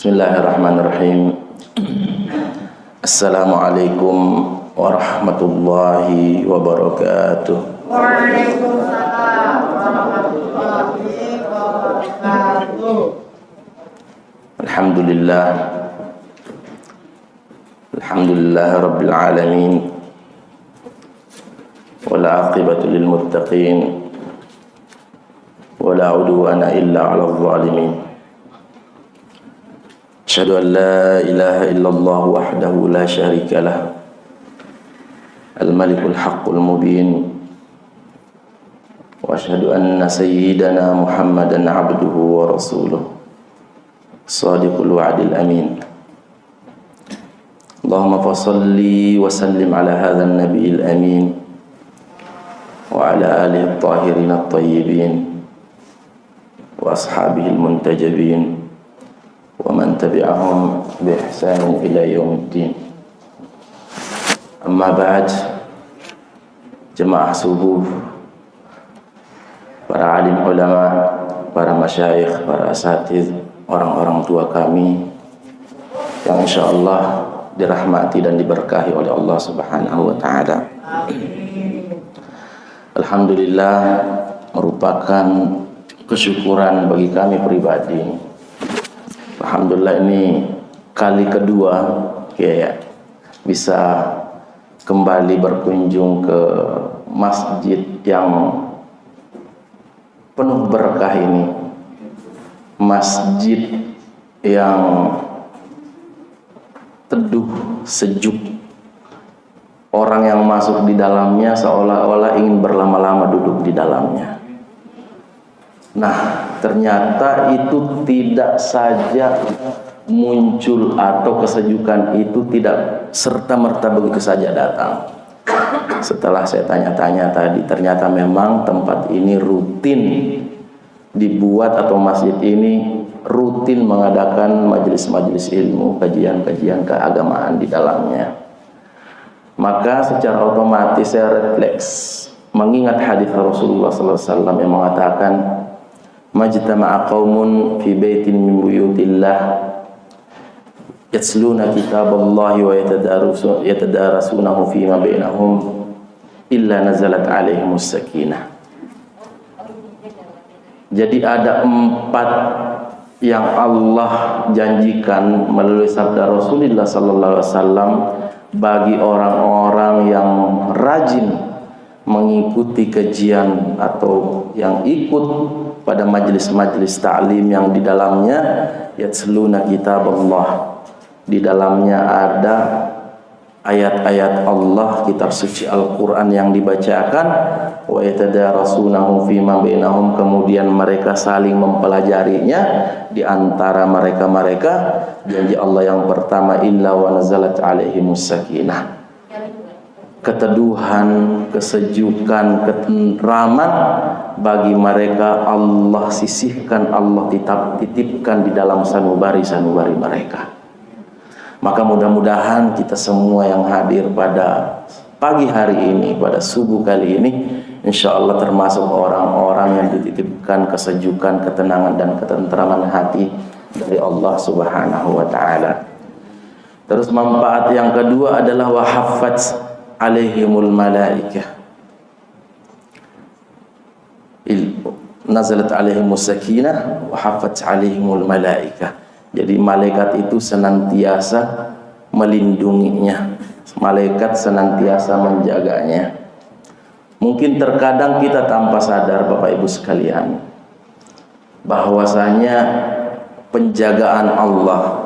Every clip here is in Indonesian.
Bismillahirrahmanirrahim. Assalamualaikum warahmatullahi wabarakatuh. Waalaikumsalam warahmatullahi wabarakatuh. Alhamdulillah rabbil alamin. Wala aqibatu lil muttaqin. Wala udwana illa 'alal zalimin. Asyhadu an la ilaha illallah wahdahu la syarika lah. Al-Malikul Haqqul Mubin. Wa asyhadu anna sayyidana Muhammadan 'abduhu wa rasuluh. Shadiqul wa'dil amin. Allahumma fassalli wa sallim ala hadzal nabiyil amin wa ala alihi at-tahirin at-tayyibin wa ashabihil muntajabin wa man tabi'ahum bi ihsan ila yaumiddin. Amma ba'd, jemaah subuh, para alim ulama, para masyayikh, para asatiz, orang-orang tua kami yang insyaallah dirahmati dan diberkahi oleh Allah Subhanahu wa taala. Alhamdulillah, merupakan kesyukuran bagi kami pribadi. Alhamdulillah, ini kali kedua ya bisa kembali berkunjung ke masjid yang penuh berkah ini. Masjid yang teduh, sejuk. Orang yang masuk di dalamnya seolah-olah ingin berlama-lama duduk di dalamnya. Nah, ternyata itu tidak saja muncul atau kesejukan itu tidak serta-merta begitu saja datang. Setelah saya tanya-tanya tadi, ternyata memang tempat ini rutin dibuat atau masjid ini rutin mengadakan majelis-majelis ilmu, kajian-kajian keagamaan di dalamnya. Maka secara otomatis saya refleks mengingat hadis Rasulullah SAW yang mengatakan, majtama'a qaumun fi baitin min buyutillah yatsluna kitaballahi wa yatadarasunahu fima bainahum illa nazalat alaihimus sakinah. Jadi ada 4 yang Allah janjikan melalui sabda Rasulullah sallallahu alaihi wasallam bagi orang-orang yang rajin mengikuti kajian atau yang ikut pada majelis-majelis ta'lim yang di dalamnya yatsluna kitaballah, di dalamnya ada ayat-ayat Allah, kitab suci Al-Quran yang dibacakan, wa yatadarasunahu fima bainahum, kemudian mereka saling mempelajarinya di antara mereka-mereka. Janji Allah yang pertama, illa wa nazalat alaihimus sakinah, keteduhan, kesejukan, ketentraman bagi mereka Allah sisihkan, Allah titipkan di dalam sanubari-sanubari mereka. Maka mudah-mudahan kita semua yang hadir pada pagi hari ini, pada subuh kali ini, insya Allah termasuk orang-orang yang dititipkan kesejukan, ketenangan dan ketentraman hati dari Allah Subhanahu wa taala. Terus manfaat yang kedua adalah wahaffat alaihimul malaikah, nazalat alaihimus sakinah wa haffat alaihimul malaikah. Jadi malaikat itu senantiasa melindunginya, malaikat senantiasa menjaganya. Mungkin terkadang kita tanpa sadar Bapak Ibu sekalian bahwasanya penjagaan Allah,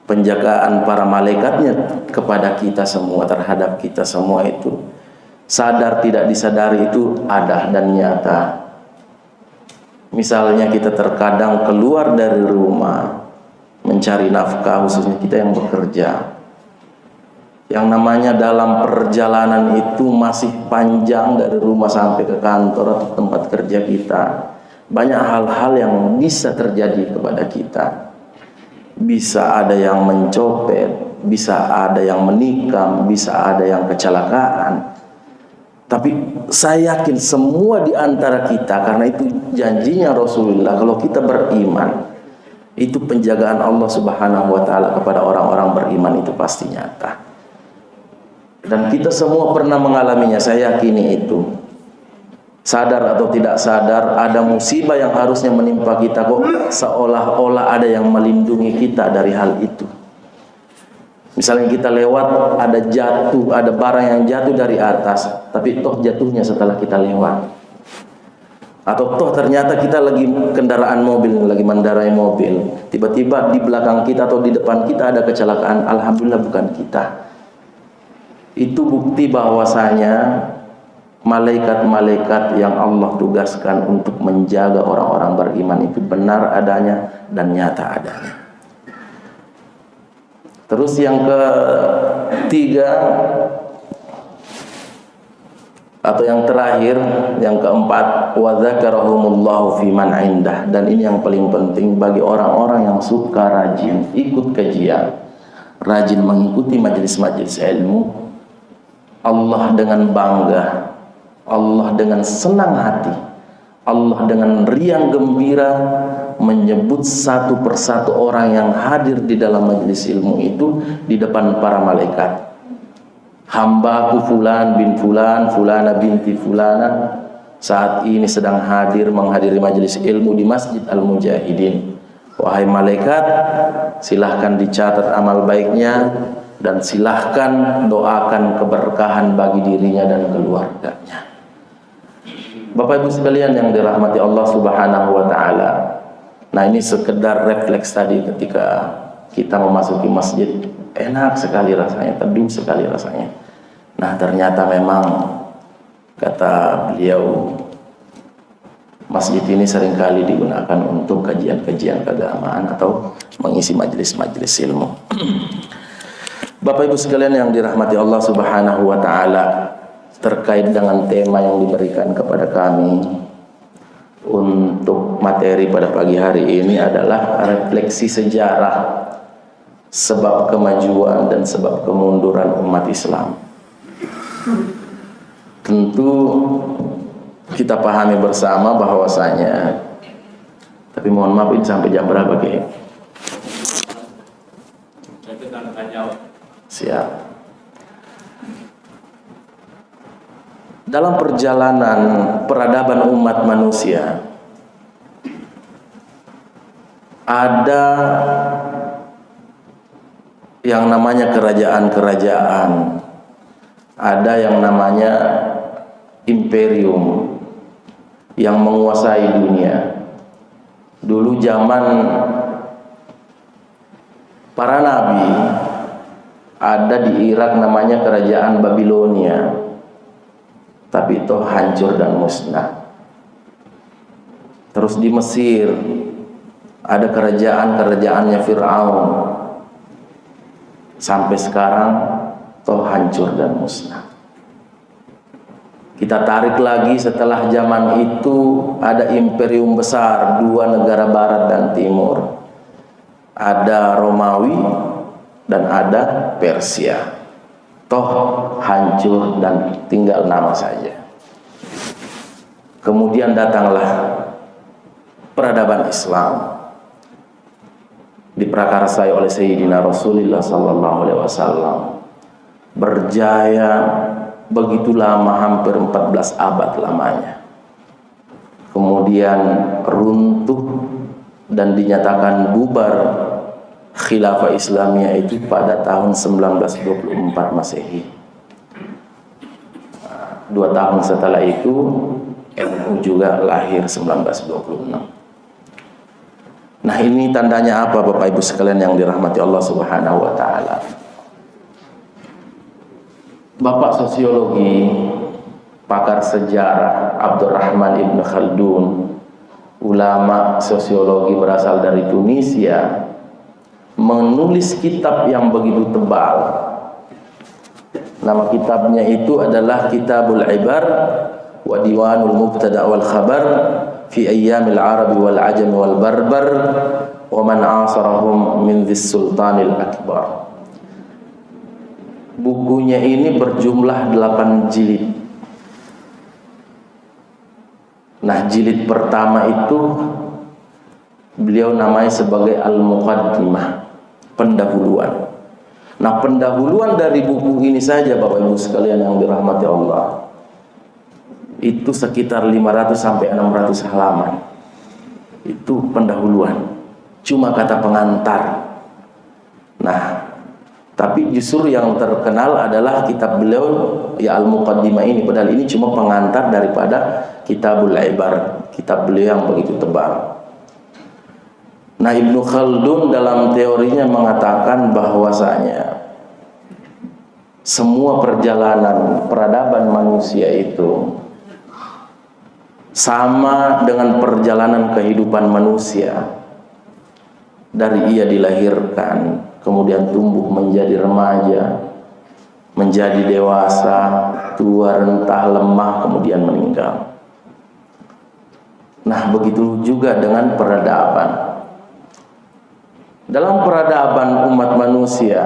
penjagaan para malaikatnya kepada kita semua, terhadap kita semua itu sadar tidak disadari itu ada dan nyata. Misalnya kita terkadang keluar dari rumah mencari nafkah, khususnya kita yang bekerja, yang namanya dalam perjalanan itu masih panjang dari rumah sampai ke kantor atau tempat kerja kita, banyak hal-hal yang bisa terjadi kepada kita. Bisa ada yang mencopet, bisa ada yang menikam, bisa ada yang kecelakaan. Tapi saya yakin semua di antara kita, karena itu janjinya Rasulullah, kalau kita beriman, Itu penjagaan Allah Subhanahu wa taala kepada orang-orang beriman itu pasti nyata. Dan kita semua pernah mengalaminya, saya yakini itu. Sadar atau tidak sadar, ada musibah yang harusnya menimpa kita kok seolah-olah ada yang melindungi kita dari hal itu. Misalnya kita lewat, ada barang yang jatuh dari atas, tapi toh jatuhnya setelah kita lewat. Atau toh ternyata kita lagi kendaraan mobil, lagi mengendarai mobil, tiba-tiba di belakang kita atau di depan kita ada kecelakaan, alhamdulillah bukan kita. Itu bukti bahwasanya malaikat-malaikat yang Allah tugaskan untuk menjaga orang-orang beriman itu benar adanya dan nyata adanya. Terus yang ketiga atau yang terakhir, yang keempat, wa dzakarahumullahu fi man indah. Dan ini yang paling penting bagi orang-orang yang suka rajin ikut kajian, rajin mengikuti majelis-majelis ilmu. Allah dengan bangga, Allah dengan senang hati, Allah dengan riang gembira menyebut satu persatu orang yang hadir di dalam majelis ilmu itu di depan para malaikat. Hambaku fulan bin fulan, fulana binti fulana saat ini sedang menghadiri majelis ilmu di Masjid Al-Mujahidin. Wahai malaikat, silahkan dicatat amal baiknya dan silahkan doakan keberkahan bagi dirinya dan keluarganya. Bapak Ibu sekalian yang dirahmati Allah Subhanahu wa taala. Nah, ini sekedar refleks tadi ketika kita memasuki masjid, enak sekali rasanya, teduh sekali rasanya. Nah, ternyata memang kata beliau, masjid ini seringkali digunakan untuk kajian-kajian keagamaan atau mengisi majelis-majelis ilmu. Bapak Ibu sekalian yang dirahmati Allah Subhanahu wa taala, terkait dengan tema yang diberikan kepada kami untuk materi pada pagi hari ini adalah refleksi sejarah sebab kemajuan dan sebab kemunduran umat Islam. Tentu kita pahami bersama bahwasanya, tapi mohon maaf ini sampai jam berapa Ki? Siap. Dalam perjalanan peradaban umat manusia ada yang namanya kerajaan-kerajaan, ada yang namanya imperium yang menguasai dunia. Dulu zaman para nabi ada di Irak namanya kerajaan Babilonia, tapi itu hancur dan musnah. Terus di Mesir ada kerajaan-kerajaannya Fir'aun, sampai sekarang toh hancur dan musnah. Kita tarik lagi setelah zaman itu ada imperium besar, dua negara barat dan timur, ada Romawi dan ada Persia. Toh hancur dan tinggal nama saja. Kemudian datanglah peradaban Islam, diprakarsai oleh Sayyidina Rasulullah SAW, berjaya begitu lama, hampir 14 abad lamanya. Kemudian runtuh dan dinyatakan bubar khilafah Islamiyah itu pada tahun 1924 Masehi. 2 tahun setelah itu NU juga lahir 1926. Nah, ini tandanya apa Bapak Ibu sekalian yang dirahmati Allah Subhanahu wa taala? Bapak sosiologi, pakar sejarah Abdurrahman Ibn Khaldun, ulama sosiologi berasal dari Tunisia, menulis kitab yang begitu tebal. Nama kitabnya itu adalah Kitabul Ibar wa Diwanul Mubtada wal Khabar fi Ayyamil Arabi wal Ajam wal Barbar wa man asarahum min dhis Sultanil Akbar. Bukunya ini berjumlah 8 jilid. Nah, jilid pertama itu Beliau namanya sebagai Al-Muqaddimah, pendahuluan. Nah, pendahuluan dari buku ini saja Bapak Ibu sekalian yang dirahmati Allah, itu sekitar 500 sampai 600 halaman. Itu pendahuluan, cuma kata pengantar. Nah, tapi justru yang terkenal adalah kitab beliau ya Al-Muqaddimah ini, padahal ini cuma pengantar daripada Kitabul Ibar, kitab beliau yang begitu tebal. Nah, Ibnu Khaldun dalam teorinya mengatakan bahwasanya semua perjalanan peradaban manusia itu sama dengan perjalanan kehidupan manusia dari ia dilahirkan, kemudian tumbuh menjadi remaja, menjadi dewasa, tua, rentah, lemah, kemudian meninggal. Nah, begitu juga dengan peradaban. Dalam peradaban umat manusia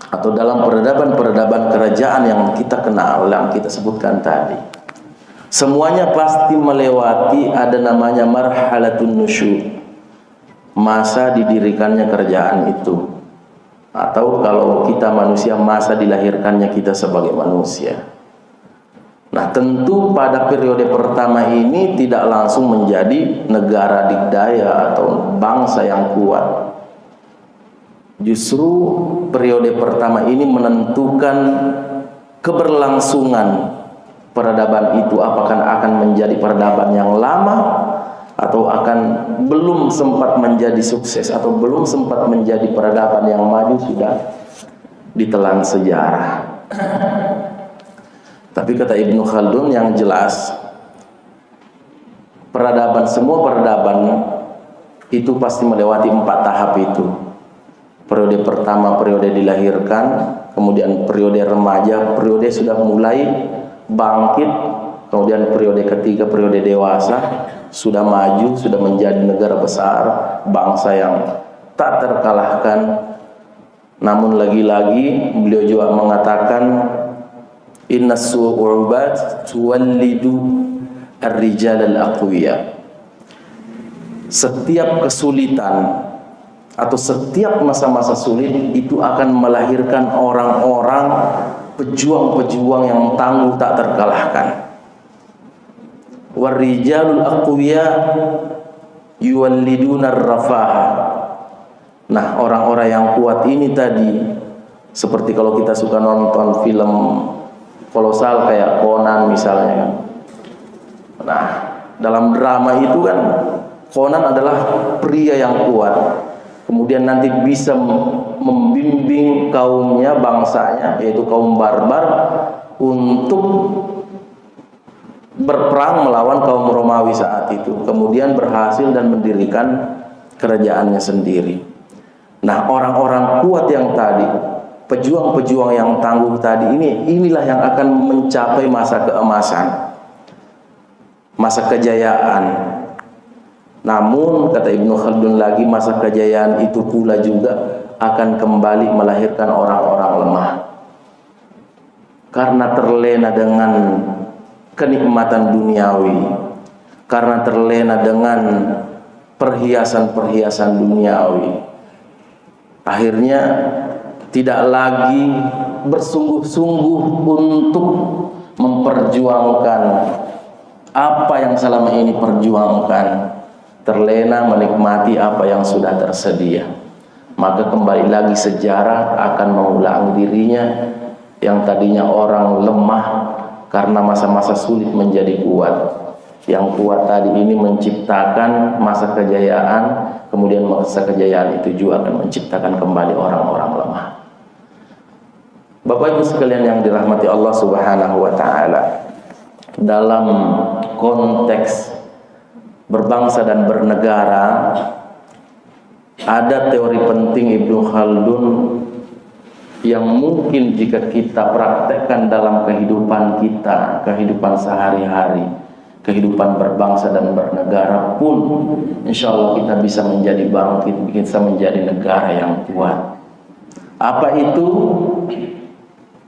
atau dalam peradaban-peradaban kerajaan yang kita kenal, yang kita sebutkan tadi, semuanya pasti melewati ada namanya marhalatun nusyur, masa didirikannya kerajaan itu, atau kalau kita manusia, masa dilahirkannya kita sebagai manusia. Nah, tentu pada periode pertama ini tidak langsung menjadi negara dikdaya atau bangsa yang kuat. Justru periode pertama ini menentukan keberlangsungan peradaban itu, apakah akan menjadi peradaban yang lama atau akan belum sempat menjadi sukses atau belum sempat menjadi peradaban yang maju, sudah ditelan sejarah. Tapi kata Ibnu Khaldun yang jelas, peradaban, semua peradaban itu pasti melewati 4 tahap itu. Periode pertama periode dilahirkan, kemudian periode remaja, periode sudah mulai bangkit, kemudian periode ketiga periode dewasa, sudah maju, sudah menjadi negara besar, bangsa yang tak terkalahkan. Namun lagi-lagi beliau juga mengatakan, inna su'ubat tuwallidu ar-rijal al-aqwiya. Setiap kesulitan atau setiap masa-masa sulit itu akan melahirkan orang-orang pejuang-pejuang yang tangguh tak terkalahkan. War-rijalul aqwiya yuwalliduna ar-rafaha. Nah, orang-orang yang kuat ini tadi, seperti kalau kita suka nonton film kolosal kayak Conan misalnya kan. Nah, dalam drama itu kan Conan adalah pria yang kuat, kemudian nanti bisa membimbing kaumnya, bangsanya, yaitu kaum barbar, untuk berperang melawan kaum Romawi saat itu, kemudian berhasil dan mendirikan kerajaannya sendiri. Nah, orang-orang kuat yang tadi, pejuang-pejuang yang tangguh tadi, inilah yang akan mencapai masa keemasan, masa kejayaan. Namun kata Ibnu Khaldun lagi, masa kejayaan itu pula juga akan kembali melahirkan orang-orang lemah, karena terlena dengan kenikmatan duniawi, karena terlena dengan perhiasan-perhiasan duniawi. Akhirnya tidak lagi bersungguh-sungguh untuk memperjuangkan apa yang selama ini perjuangkan, terlena menikmati apa yang sudah tersedia. Maka kembali lagi sejarah akan mengulang dirinya, yang tadinya orang lemah karena masa-masa sulit menjadi kuat. Yang kuat tadi ini menciptakan masa kejayaan, kemudian masa kejayaan itu juga akan menciptakan kembali orang-orang lemah. Bapak Ibu sekalian yang dirahmati Allah Subhanahu wa taala, dalam konteks berbangsa dan bernegara, ada teori penting Ibnu Khaldun yang mungkin jika kita praktekkan dalam kehidupan kita, kehidupan sehari-hari, kehidupan berbangsa dan bernegara pun, insya Allah kita bisa menjadi bangkit, bisa menjadi negara yang kuat. Apa itu?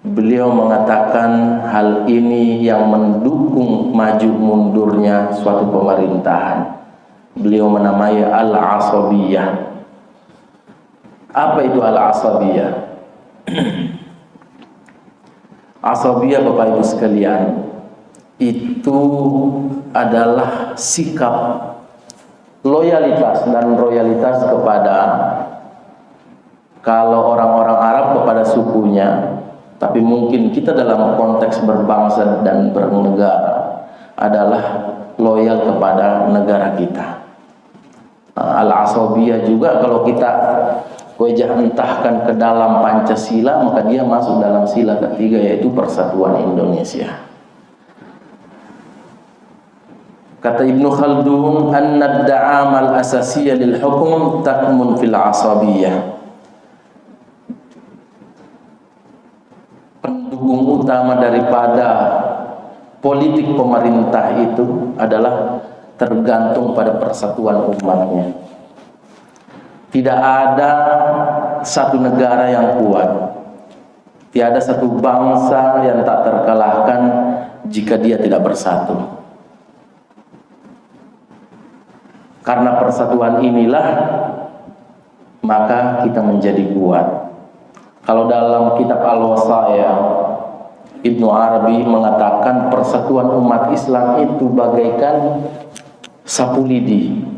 Beliau mengatakan hal ini yang mendukung maju mundurnya suatu pemerintahan, Beliau menamai al-asabiyah. Apa itu al-asabiyah? Asabiyah, Bapak Ibu sekalian, itu adalah sikap loyalitas dan royalitas kepada, kalau orang-orang Arab kepada sukunya, tapi mungkin kita dalam konteks berbangsa dan bernegara adalah loyal kepada negara kita. Al-asabiyah juga kalau kita entahkan ke dalam Pancasila, maka dia masuk dalam sila ketiga, yaitu Persatuan Indonesia. Kata Ibnu Khaldun, anna ad-da'am al-asasiyya lil hukm takmun fil asabiyah. Pendukung utama daripada politik pemerintah itu adalah tergantung pada persatuan umatnya. Tidak ada satu negara yang kuat, tiada satu bangsa yang tak terkalahkan jika dia tidak bersatu. Karena persatuan inilah maka kita menjadi kuat. Kalau dalam kitab Al-Wasaya, Ibnu Arabi mengatakan persatuan umat Islam itu bagaikan sapu lidi.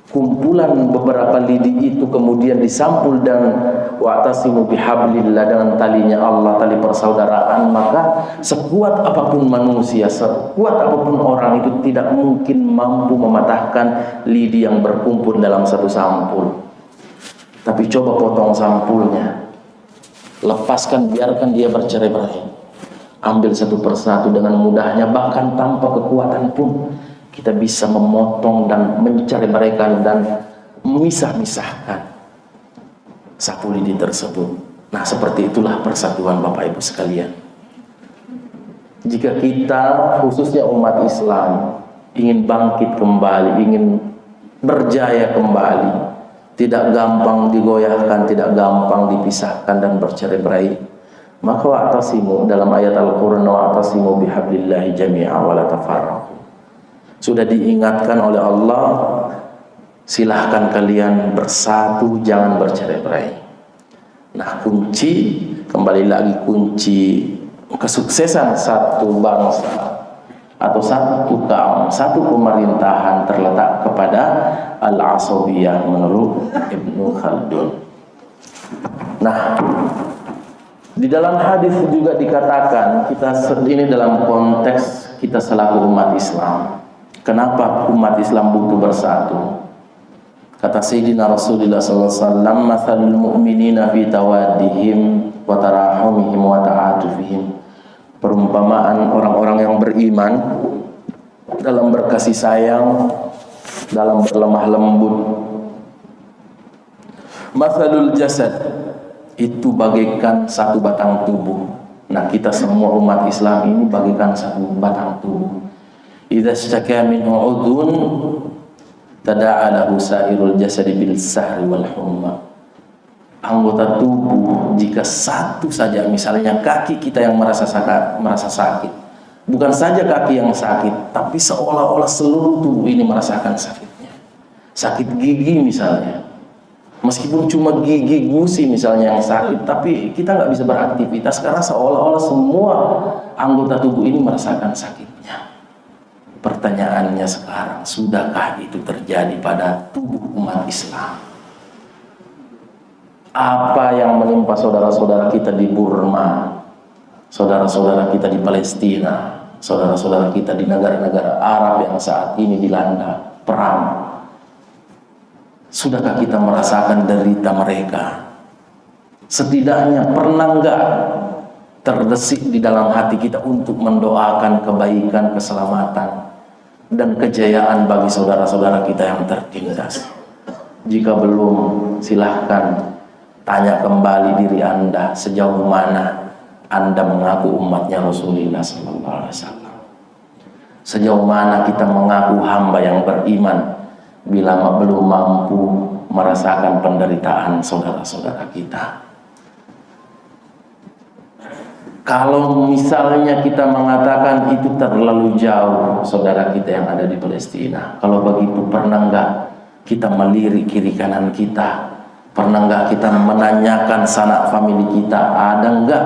Kumpulan beberapa lidi itu kemudian disampul dan wa'tasimu bihablillah, dengan talinya Allah, tali persaudaraan, maka sekuat apapun manusia, sekuat apapun orang itu tidak mungkin mampu mematahkan lidi yang berkumpul dalam satu sampul. Tapi coba potong sampulnya, lepaskan, biarkan dia bercerai-berai, ambil satu persatu dengan mudahnya, bahkan tanpa kekuatan pun kita bisa memotong dan mencerai-beraikan dan memisah-misahkan sapu lidi tersebut. Nah, seperti itulah persatuan Bapak Ibu sekalian. Jika kita, khususnya umat Islam, ingin bangkit kembali, ingin berjaya kembali, tidak gampang digoyahkan, tidak gampang dipisahkan dan bercerai-berai, maka wa'tasimu, dalam ayat Al-Quran, wa'tasimu bihablillahi jami'a wa la tafarraqu. Sudah diingatkan oleh Allah, silahkan kalian bersatu, jangan bercerai-berai. Nah, kunci, kembali lagi, kunci kesuksesan satu bangsa atau satu kaum, satu pemerintahan terletak kepada al-asabiyah menurut Ibnu Khaldun. Nah, di dalam hadis juga dikatakan, kita ini dalam konteks kita selaku umat Islam, kenapa umat Islam butuh bersatu? Kata Sayyidina Rasulullah SAW, "Mathalul mu'minina fi tawaddihim wa tarahumihim wa ta'atufihim." Perumpamaan orang-orang yang beriman dalam berkasih sayang, dalam berlemah lembut. Mathalul jasad, itu bagaikan satu batang tubuh. Nah, kita semua umat Islam ini bagaikan satu batang tubuh. Idza ishtaka minhu 'udhun tada'a lahu sa'irul jasadi bil sahri wal humma. Anggota tubuh, jika satu saja, misalnya kaki kita yang merasa sakit, bukan saja kaki yang sakit, tapi seolah-olah seluruh tubuh ini merasakan sakitnya. Sakit gigi misalnya, meskipun cuma gigi gusi misalnya yang sakit, tapi kita nggak bisa beraktivitas karena seolah-olah semua anggota tubuh ini merasakan sakitnya. Pertanyaannya sekarang, sudahkah itu terjadi pada tubuh umat Islam? Apa yang menimpa saudara-saudara kita di Burma, saudara-saudara kita di Palestina, saudara-saudara kita di negara-negara Arab yang saat ini dilanda perang? Sudahkah kita merasakan derita mereka? Setidaknya pernah enggak terbesit di dalam hati kita untuk mendoakan kebaikan, keselamatan, dan kejayaan bagi saudara-saudara kita yang tertindas? Jika belum, silahkan tanya kembali diri Anda, sejauh mana Anda mengaku umatnya Rasulullah SAW. Sejauh mana kita mengaku hamba yang beriman bila belum mampu merasakan penderitaan saudara-saudara kita. Kalau misalnya kita mengatakan itu terlalu jauh saudara kita yang ada di Palestina, kalau begitu pernah nggak kita melirik kiri kanan kita? Pernah nggak kita menanyakan sanak famili kita? Ada nggak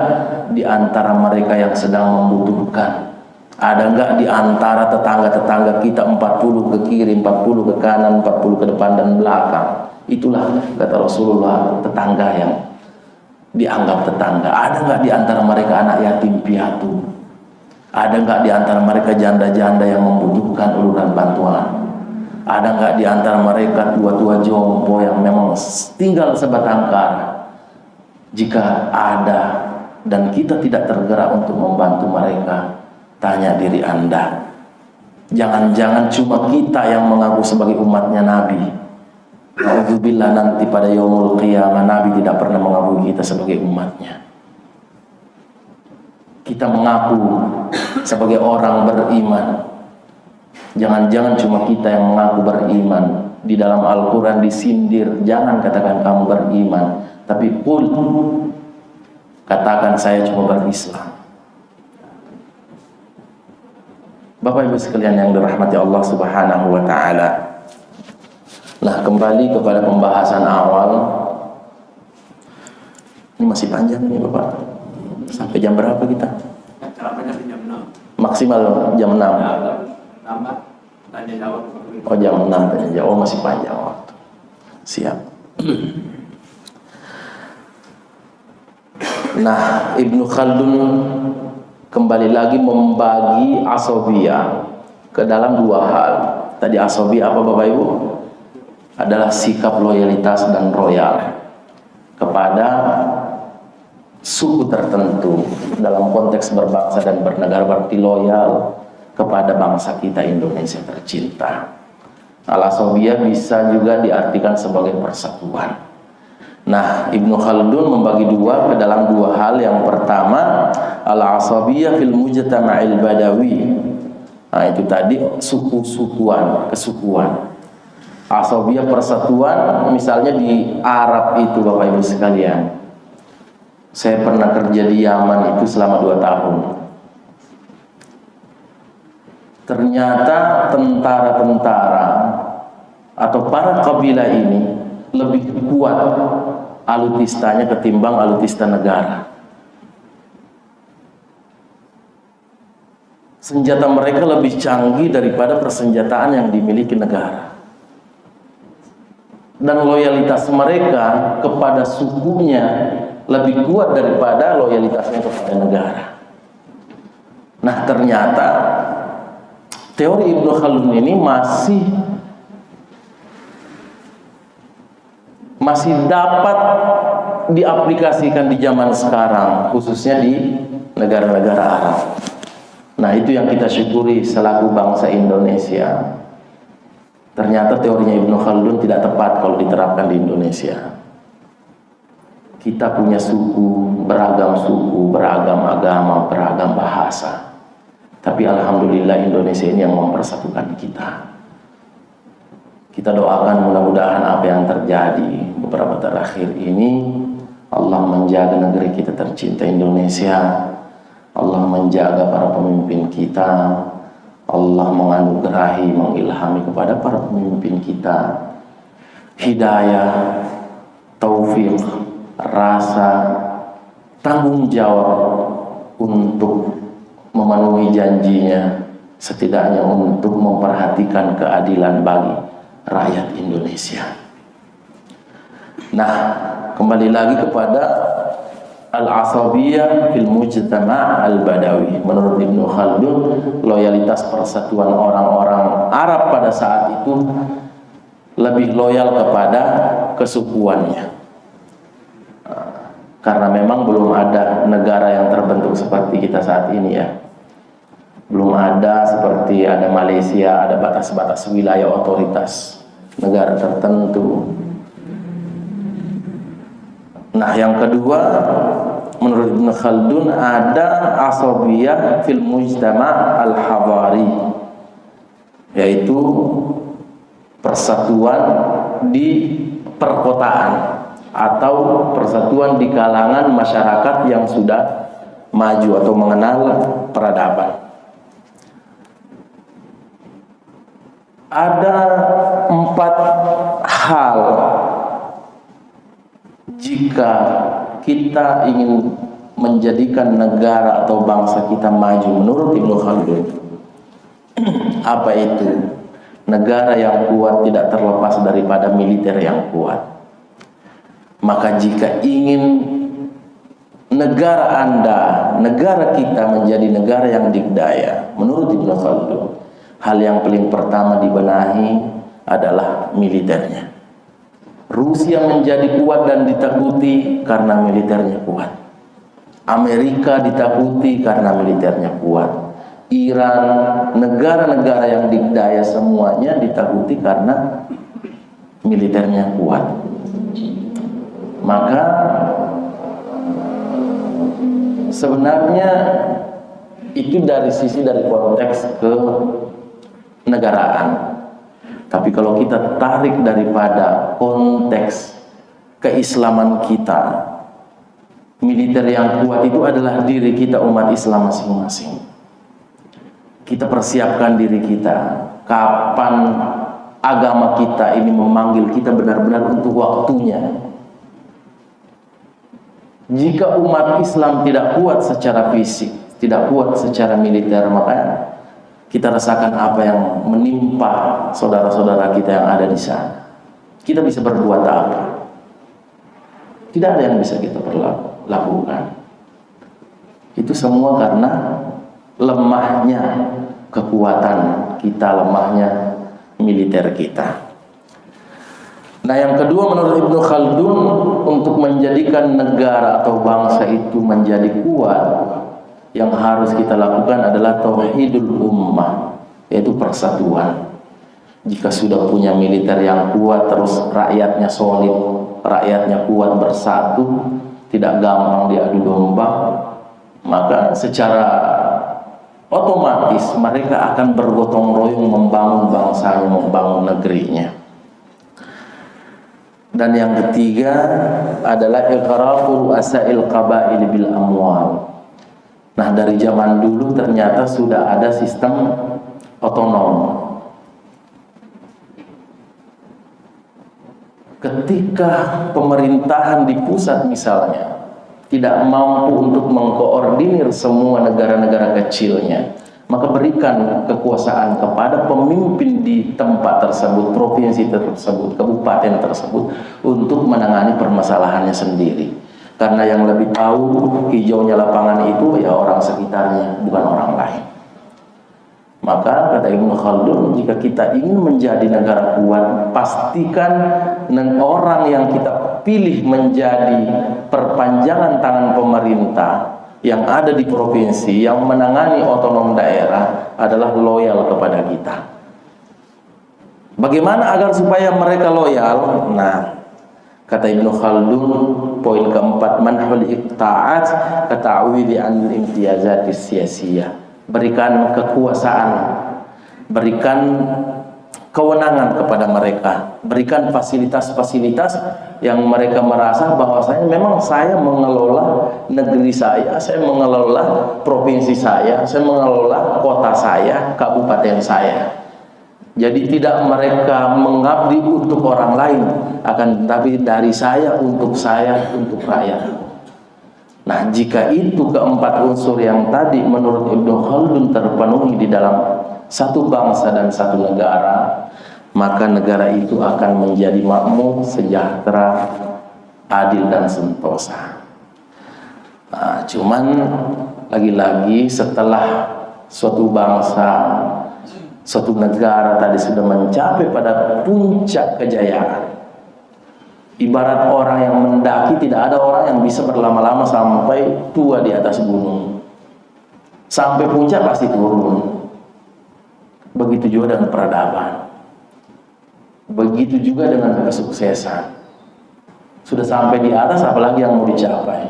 di antara mereka yang sedang membutuhkan? Ada nggak di antara tetangga-tetangga kita 40 ke kiri, 40 ke kanan, 40 ke depan dan belakang? Itulah kata Rasulullah, tetangga yang dianggap tetangga. Ada nggak di antara mereka anak yatim piatu? Ada nggak di antara mereka janda-janda yang membutuhkan uluran bantuan? Ada nggak di antara mereka tua-tua jompo yang memang tinggal sebatang kara? Jika ada dan kita tidak tergerak untuk membantu mereka, tanya diri Anda. Jangan-jangan cuma kita yang mengaku sebagai umatnya Nabi. Alhamdulillah nanti pada yaumul qiyamah Nabi tidak pernah mengakui kita sebagai umatnya. Kita mengaku sebagai orang beriman. Jangan-jangan cuma kita yang mengaku beriman. Di dalam Al-Quran disindir, jangan katakan kamu beriman, tapi qul, katakan saya cuma berislam. Bapak Ibu sekalian yang dirahmati Allah Subhanahu wa taala. Nah, kembali kepada pembahasan awal. Ini masih panjang nih Bapak. Sampai jam berapa kita? Jam 6. Maksimal jam 6. Tambah tanya jawab. Oh, jam 6 tanya jawab. Oh, masih panjang waktu. Siap. Nah, Ibnu Khaldun kembali lagi membagi asobiyah ke dalam dua hal. Tadi asobiyah apa Bapak Ibu? Adalah sikap loyalitas dan royal kepada suku tertentu dalam konteks berbangsa dan bernegara, berarti loyal kepada bangsa kita Indonesia tercinta. Al-asobiyah bisa juga diartikan sebagai persatuan. Nah, Ibnu Khaldun membagi dua ke dalam dua hal. Yang pertama, al-asobiyah fil mujtama'il badawi. Nah, itu tadi suku-sukuan, kesukuan. Asobiyah persatuan, misalnya di Arab itu Bapak Ibu sekalian. Saya pernah kerja di Yaman itu selama 2 tahun. Ternyata tentara-tentara atau para kabilah ini lebih kuat alutistanya ketimbang alutista negara. Senjata mereka lebih canggih daripada persenjataan yang dimiliki negara. Dan loyalitas mereka kepada sukunya lebih kuat daripada loyalitasnya kepada negara. Nah, ternyata teori Ibnu Khaldun ini masih dapat diaplikasikan di zaman sekarang, khususnya di negara-negara Arab. Nah, itu yang kita syukuri selaku bangsa Indonesia. Ternyata teorinya Ibnu Khaldun tidak tepat kalau diterapkan di Indonesia. Kita punya suku, beragam agama, beragam bahasa. Tapi alhamdulillah Indonesia ini yang mempersatukan kita. Kita doakan mudah-mudahan apa yang terjadi beberapa terakhir ini, Allah menjaga negeri kita tercinta Indonesia. Allah menjaga para pemimpin kita. Allah menganugerahi, mengilhami kepada para pemimpin kita hidayah, taufik, rasa tanggung jawab untuk memenuhi janjinya, setidaknya untuk memperhatikan keadilan bagi rakyat Indonesia. Nah, kembali lagi kepada al-asabiyah fil mujtama' al-badawi. Menurut Ibnu Khaldun, loyalitas persatuan orang-orang Arab pada saat itu lebih loyal kepada kesukuannya. Karena memang belum ada negara yang terbentuk seperti kita saat ini ya. Belum ada seperti ada Malaysia, ada batas-batas wilayah otoritas negara tertentu. Nah, yang kedua, menurut Ibnu Khaldun ada asabiyah fil mujtama' al-hadari, yaitu persatuan di perkotaan atau persatuan di kalangan masyarakat yang sudah maju atau mengenal peradaban. Ada 4 hal jika kita ingin menjadikan negara atau bangsa kita maju menurut Ibnu Khaldun. Apa itu? Negara yang kuat tidak terlepas daripada militer yang kuat. Maka jika ingin negara Anda, negara kita menjadi negara yang dikdaya, menurut Ibnu Khaldun, hal yang paling pertama dibenahi adalah militernya. Rusia menjadi kuat dan ditakuti karena militernya kuat. Amerika ditakuti karena militernya kuat. Iran, negara-negara yang dikdaya semuanya ditakuti karena militernya kuat. Maka sebenarnya itu dari konteks kenegaraan. Tapi kalau kita tarik daripada konteks keislaman kita, militer yang kuat itu adalah diri kita umat Islam masing-masing. Kita persiapkan diri kita kapan agama kita ini memanggil kita benar-benar untuk waktunya. Jika umat Islam tidak kuat secara fisik, tidak kuat secara militer, maka kita rasakan apa yang menimpa saudara-saudara kita yang ada di sana. Kita bisa berbuat apa? Tidak ada yang bisa kita lakukan. Itu semua karena lemahnya kekuatan kita, lemahnya militer kita. Nah, yang kedua menurut Ibnu Khaldun, untuk menjadikan negara atau bangsa itu menjadi kuat, yang harus kita lakukan adalah tauhidul ummah, yaitu persatuan. Jika sudah punya militer yang kuat, terus rakyatnya solid, rakyatnya kuat bersatu, tidak gampang diadu domba, maka secara otomatis mereka akan bergotong royong membangun bangsanya, membangun negerinya. Dan yang ketiga adalah iqrarul ru'asa'il qabail bil amwal. Nah, dari zaman dulu ternyata sudah ada sistem otonom. Ketika pemerintahan di pusat misalnya tidak mampu untuk mengkoordinir semua negara-negara kecilnya, maka berikan kekuasaan kepada pemimpin di tempat tersebut, provinsi tersebut, kabupaten tersebut, untuk menangani permasalahannya sendiri. Karena yang lebih tahu hijaunya lapangan itu ya orang sekitarnya, bukan orang lain. Maka kata Ibnu Khaldun, jika kita ingin menjadi negara kuat, pastikan orang yang kita pilih menjadi perpanjangan tangan pemerintah yang ada di provinsi, yang menangani otonom daerah, adalah loyal kepada kita. Bagaimana agar supaya mereka loyal? Nah, kata Ibnu Khaldun, poin keempat, manhul iqta'at kata'widi anil imtiyazatis siyasiyah. Berikan kekuasaan, berikan kewenangan kepada mereka, berikan fasilitas-fasilitas yang mereka merasa bahwasanya memang saya mengelola negeri saya mengelola provinsi saya mengelola kota saya, kabupaten saya. Jadi tidak mereka mengabdi untuk orang lain, akan tetapi dari saya, untuk rakyat. Nah, jika itu keempat unsur yang tadi menurut Ibnu Khaldun terpenuhi di dalam satu bangsa dan satu negara, maka negara itu akan menjadi makmur, sejahtera, adil dan sentosa. Nah, cuman lagi-lagi setelah suatu bangsa, suatu negara tadi sudah mencapai pada puncak kejayaan, ibarat orang yang mendaki, tidak ada orang yang bisa berlama-lama sampai tua di atas gunung. Sampai puncak pasti turun. Begitu juga dengan peradaban. Begitu juga dengan kesuksesan. Sudah sampai di atas, apalagi yang mau dicapai?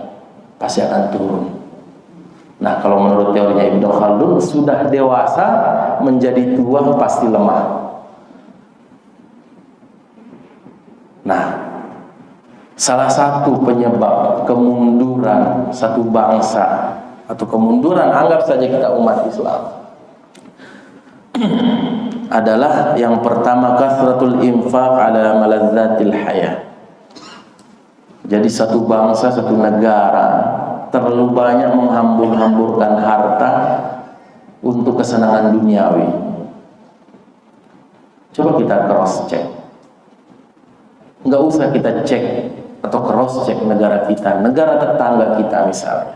Pasti akan turun. Nah, kalau menurut teorinya Ibnu Khaldun, sudah dewasa menjadi tua pasti lemah. Nah, salah satu penyebab kemunduran satu bangsa atau kemunduran, anggap saja kita umat Islam, adalah yang pertama kasratul infaq ala malazzatil hayah. Jadi satu bangsa, satu negara terlalu banyak menghambur-hamburkan harta untuk kesenangan duniawi. Coba kita cross check. Nggak usah kita cek atau cross check negara kita, negara tetangga kita misalnya.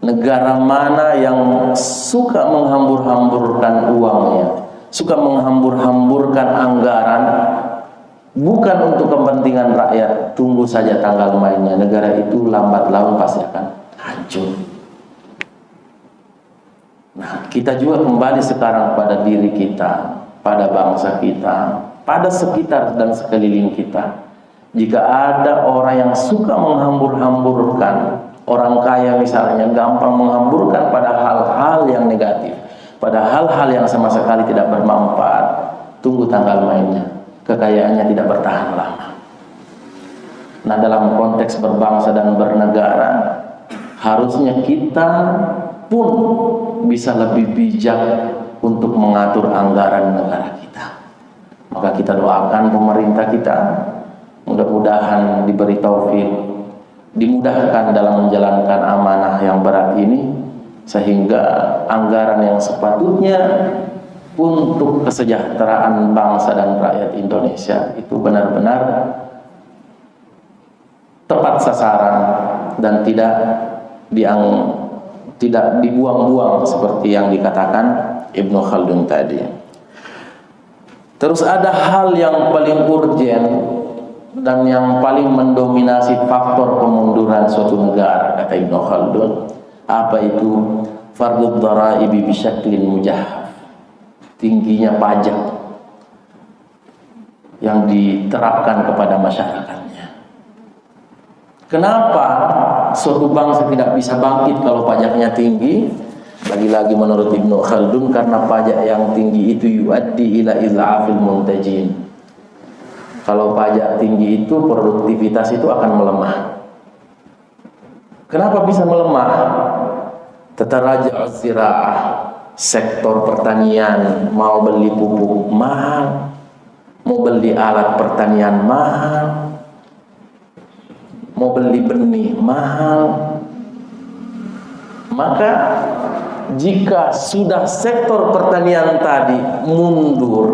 Negara mana yang suka menghambur-hamburkan uangnya, suka menghambur-hamburkan anggaran bukan untuk kepentingan rakyat, tunggu saja tanggal mainnya. Negara itu lambat laun pasti akan hancur. Nah, kita juga kembali sekarang pada diri kita, pada bangsa kita, pada sekitar dan sekeliling kita. Jika ada orang yang suka menghambur-hamburkan, orang kaya misalnya, gampang menghamburkan pada hal-hal yang negatif, pada hal-hal yang sama sekali tidak bermanfaat, tunggu tanggal mainnya. Kekayaannya tidak bertahan lama. Nah, dalam konteks berbangsa dan bernegara, harusnya kita pun bisa lebih bijak untuk mengatur anggaran negara kita. Maka kita doakan pemerintah kita, mudah-mudahan diberi taufik, dimudahkan dalam menjalankan amanah yang berat ini, sehingga anggaran yang sepatutnya untuk kesejahteraan bangsa dan rakyat Indonesia itu benar-benar tepat sasaran dan tidak dibuang-buang seperti yang dikatakan Ibnu Khaldun tadi. Terus ada hal yang paling urgen dan yang paling mendominasi faktor kemunduran suatu negara, kata Ibnu Khaldun. Apa itu? Fardud dharaibi bisyaklin mujahhaf. Tingginya pajak yang diterapkan kepada masyarakatnya. Kenapa suatu bangsa tidak bisa bangkit kalau pajaknya tinggi? Lagi-lagi menurut Ibnu Khaldun, karena pajak yang tinggi itu yuaddi ila iz'afil muntajin. Kalau pajak tinggi itu, produktivitas itu akan melemah. Kenapa bisa melemah? Tataraja'uz zira'ah, sektor pertanian, mau beli pupuk mahal, mau beli alat pertanian mahal, mau beli benih mahal. Maka jika sudah sektor pertanian tadi mundur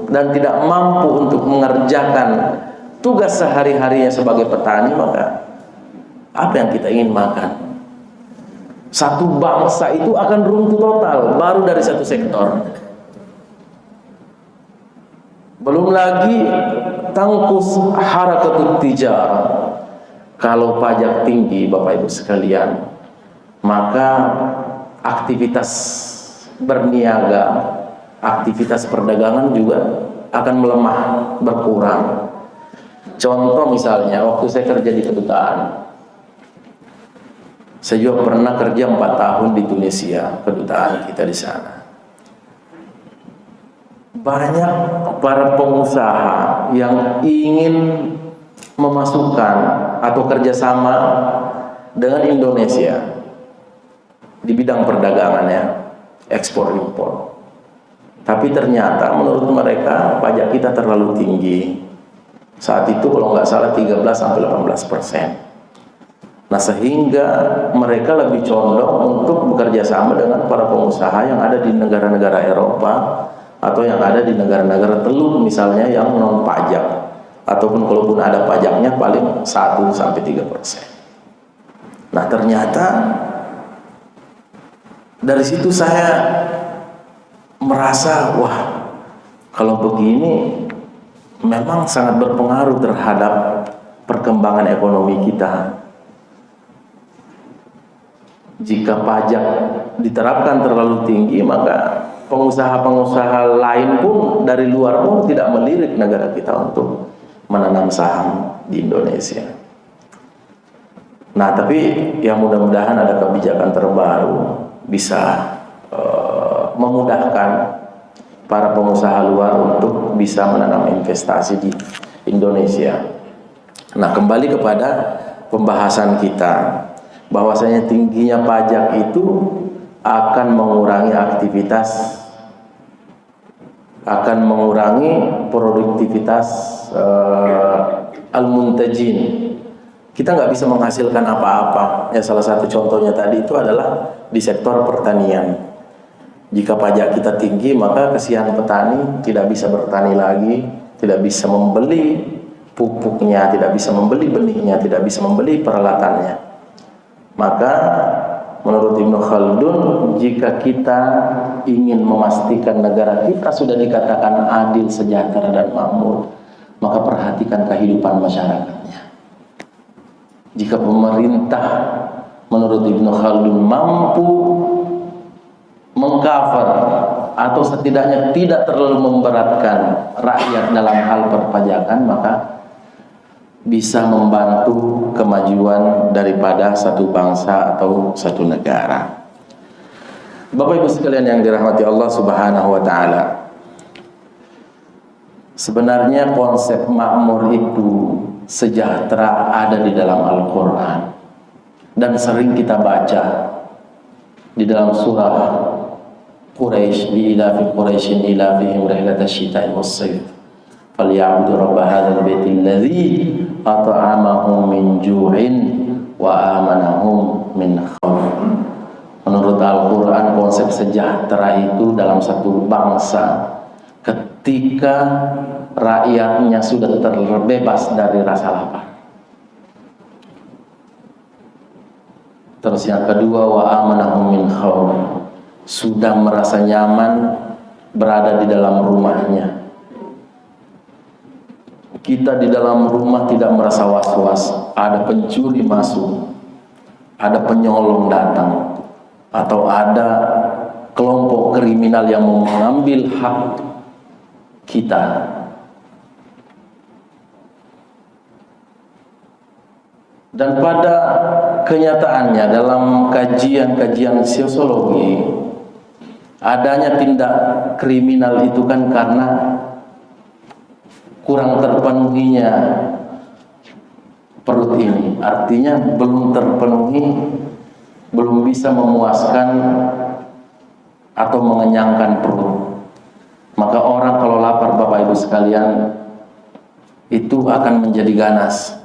dan tidak mampu untuk mengerjakan tugas sehari-harinya sebagai petani, maka apa yang kita ingin makan? Satu bangsa itu akan runtuh total, baru dari satu sektor. Belum lagi tangkus harakatut tijarah. Kalau pajak tinggi, Bapak Ibu sekalian, maka aktivitas berniaga, aktivitas perdagangan juga akan melemah, berkurang. Contoh misalnya, waktu saya kerja di kedutaan, saya juga pernah kerja 4 tahun di Tunisia, kedutaan kita di sana. Banyak para pengusaha yang ingin memasukkan atau kerjasama dengan Indonesia di bidang perdagangan, ya, ekspor impor. Tapi ternyata menurut mereka pajak kita terlalu tinggi. Saat itu kalau nggak salah 13-18%. Nah, sehingga mereka lebih condong untuk bekerja sama dengan para pengusaha yang ada di negara-negara Eropa atau yang ada di negara-negara teluk misalnya yang non pajak, ataupun kalaupun ada pajaknya paling 1-3%. Nah, ternyata dari situ saya merasa, wah, kalau begini memang sangat berpengaruh terhadap perkembangan ekonomi kita. Jika pajak diterapkan terlalu tinggi, maka pengusaha-pengusaha lain pun dari luar pun tidak melirik negara kita untuk menanam saham di Indonesia. Nah, tapi yang mudah-mudahan ada kebijakan terbaru bisa memudahkan para pengusaha luar untuk bisa menanam investasi di Indonesia. Nah, kembali kepada pembahasan kita. bahwasanya tingginya pajak itu akan mengurangi aktivitas, akan mengurangi produktivitas al-muntajin. Kita nggak bisa menghasilkan apa-apa. Ya, salah satu contohnya tadi itu adalah di sektor pertanian. Jika pajak kita tinggi, maka kesian petani, tidak bisa bertani lagi, tidak bisa membeli pupuknya, tidak bisa membeli benihnya, tidak bisa membeli peralatannya. Maka menurut Ibnu Khaldun, jika kita ingin memastikan negara kita sudah dikatakan adil, sejahtera, dan makmur, maka perhatikan kehidupan masyarakatnya. Jika pemerintah menurut Ibnu Khaldun mampu mengcover atau setidaknya tidak terlalu memberatkan rakyat dalam hal perpajakan, maka bisa membantu kemajuan daripada satu bangsa atau satu negara. Bapak Ibu sekalian yang dirahmati Allah Subhanahu wa taala, sebenarnya konsep makmur itu, sejahtera, ada di dalam Al-Quran dan sering kita baca di dalam surah Quraisy, li ilafi Quraisyin ilafihim rihlatash shita'i was-sayf falyabudu rabb hadzal baitil ladzi at'amahum min ju'in wa amanahum min khauf. Menurut Al-Quran, konsep sejahtera itu dalam satu bangsa ketika rakyatnya sudah terbebas dari rasa lapar. Terus yang kedua, wa amanahum min khauf, sudah merasa nyaman berada di dalam rumahnya. Kita di dalam rumah tidak merasa was-was, ada pencuri masuk, ada penyolong datang, atau ada kelompok kriminal yang mengambil hak kita. Dan pada kenyataannya dalam kajian-kajian sosiologi, adanya tindak kriminal itu kan karena kurang terpenuhinya perut ini. Artinya belum terpenuhi, belum bisa memuaskan atau mengenyangkan perut. Maka orang kalau lapar, Bapak Ibu sekalian, itu akan menjadi ganas.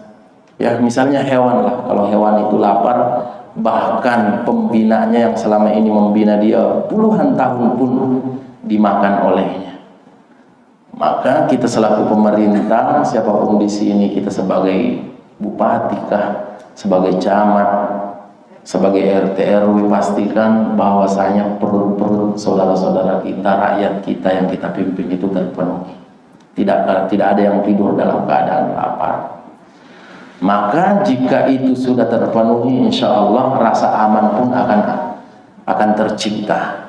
Ya, misalnya hewan lah, kalau hewan itu lapar, bahkan pembinanya yang selama ini membina dia puluhan tahun pun dimakan olehnya. Maka kita selaku pemerintah, siapapun di sini, kita sebagai bupati kah, sebagai camat, sebagai RT RW, pastikan bahwasanya perut-perut saudara-saudara kita, rakyat kita yang kita pimpin itu terpenuhi. Tidak ada yang tidur dalam keadaan lapar. Maka jika itu sudah terpenuhi, insya Allah rasa aman pun akan tercipta.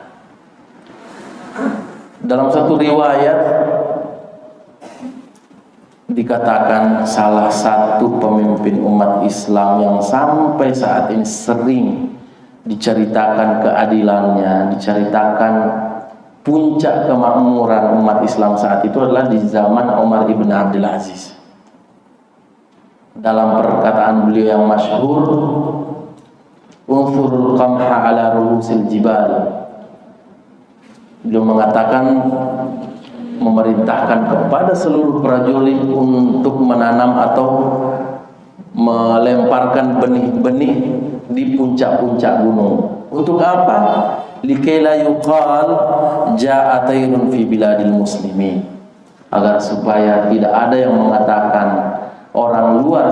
Dalam satu riwayat dikatakan salah satu pemimpin umat Islam yang sampai saat ini sering diceritakan keadilannya, diceritakan puncak kemakmuran umat Islam saat itu adalah di zaman Umar ibn Abdul Aziz. Dalam perkataan beliau yang masyhur, unfurul qamha ala ruhusil jibal, beliau mengatakan, memerintahkan kepada seluruh prajurit untuk menanam atau melemparkan benih-benih di puncak-puncak gunung. Untuk apa? Likaila yuqal ja'a tayrun fi biladil muslimin, agar supaya tidak ada yang mengatakan, orang luar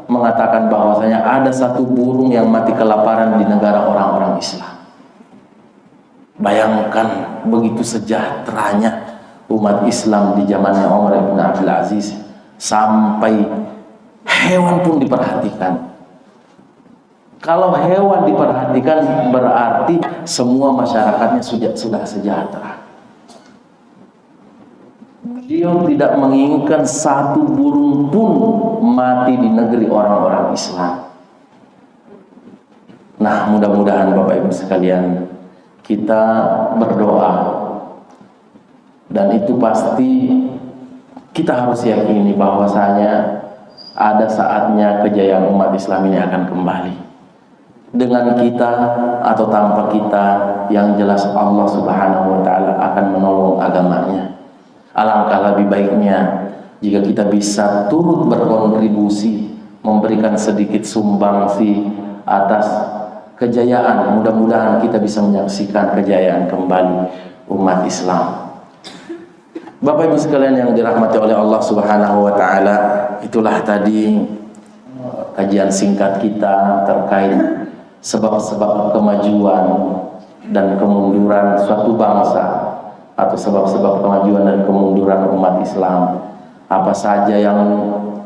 mengatakan bahwasanya ada satu burung yang mati kelaparan di negara orang-orang Islam. Bayangkan begitu sejahteranya umat Islam di zamannya Umar bin Abdul Aziz, sampai hewan pun diperhatikan. Kalau hewan diperhatikan, berarti semua masyarakatnya sudah sejahtera. Beliau tidak menginginkan satu burung pun mati di negeri orang-orang Islam. Nah, mudah-mudahan Bapak Ibu sekalian, kita berdoa, dan itu pasti kita harus yakini bahwasanya ada saatnya kejayaan umat Islam ini akan kembali. dengan kita atau tanpa kita, yang jelas Allah Subhanahu wa taala akan menolong agamanya. Alangkah lebih baiknya jika kita bisa turut berkontribusi, memberikan sedikit sumbangsi atas kejayaan. Mudah-mudahan kita bisa menyaksikan kejayaan kembali umat Islam. Bapak Ibu sekalian yang dirahmati oleh Allah Subhanahu wa taala, itulah tadi kajian singkat kita terkait sebab-sebab kemajuan dan kemunduran suatu bangsa, atau sebab-sebab kemajuan dan kemunduran umat Islam. Apa saja yang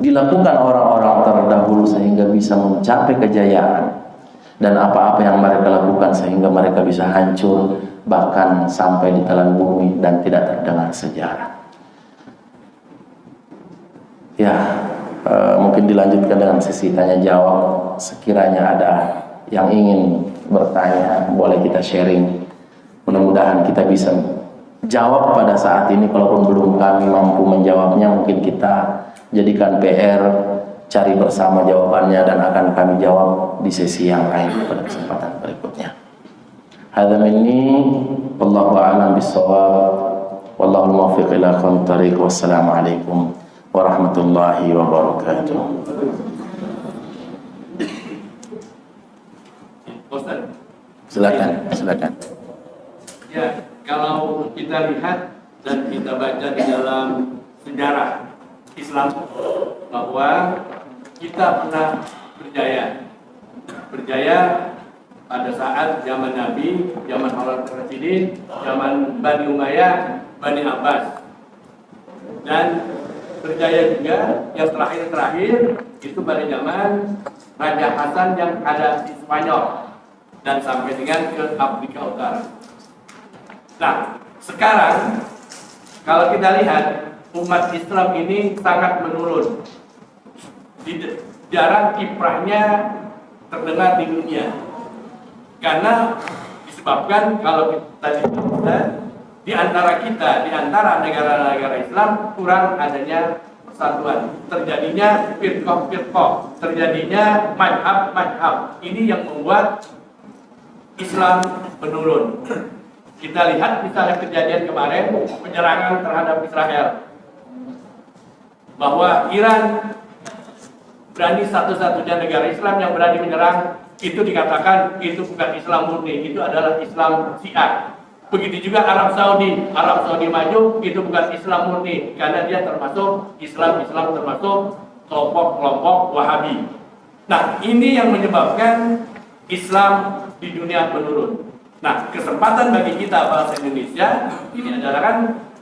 dilakukan orang-orang terdahulu sehingga bisa mencapai kejayaan, dan apa-apa yang mereka lakukan sehingga mereka bisa hancur, bahkan sampai ditelan bumi dan tidak terdengar sejarah. Ya, mungkin dilanjutkan dengan sesi tanya jawab. Sekiranya ada yang ingin bertanya, boleh kita sharing. Mudah-mudahan kita bisa jawab pada saat ini. Kalaupun belum kami mampu menjawabnya, mungkin kita jadikan PR, cari bersama jawabannya, dan akan kami jawab di sesi yang lain pada kesempatan berikutnya. Hadza minni wallahu a'lam bissawab, wallahu muwaffiq ila aqwamit thariq. Wassalamu alaikum warahmatullahi wabarakatuh. Silakan. Ya, kalau kita lihat dan kita baca di dalam sejarah Islam bahwa kita pernah berjaya pada saat zaman Nabi, zaman Harun Rasyidin, zaman Bani Umayyah, Bani Abbas, dan berjaya juga yang terakhir itu pada zaman Raja Hasan yang ada di Spanyol dan sampai dengan ke Afrika Utara. Nah, sekarang kalau kita lihat umat Islam ini sangat menurun. Jarang kiprahnya terdengar di dunia. Karena disebabkan kalau kita lihat di antara negara-negara Islam kurang adanya persatuan. Terjadinya firqah-firqah, terjadinya madhab. Ini yang membuat Islam menurun. Kita lihat misalnya kejadian kemarin penyerangan terhadap Israel, bahwa Iran berani satu-satunya negara Islam yang berani menyerang, itu dikatakan itu bukan Islam murni, itu adalah Islam Syiah. Begitu juga Arab Saudi maju, itu bukan Islam murni, karena dia termasuk Islam termasuk kelompok-kelompok Wahabi. Nah, ini yang menyebabkan Islam di dunia menurun. Nah, kesempatan bagi kita bangsa Indonesia ini adalah kan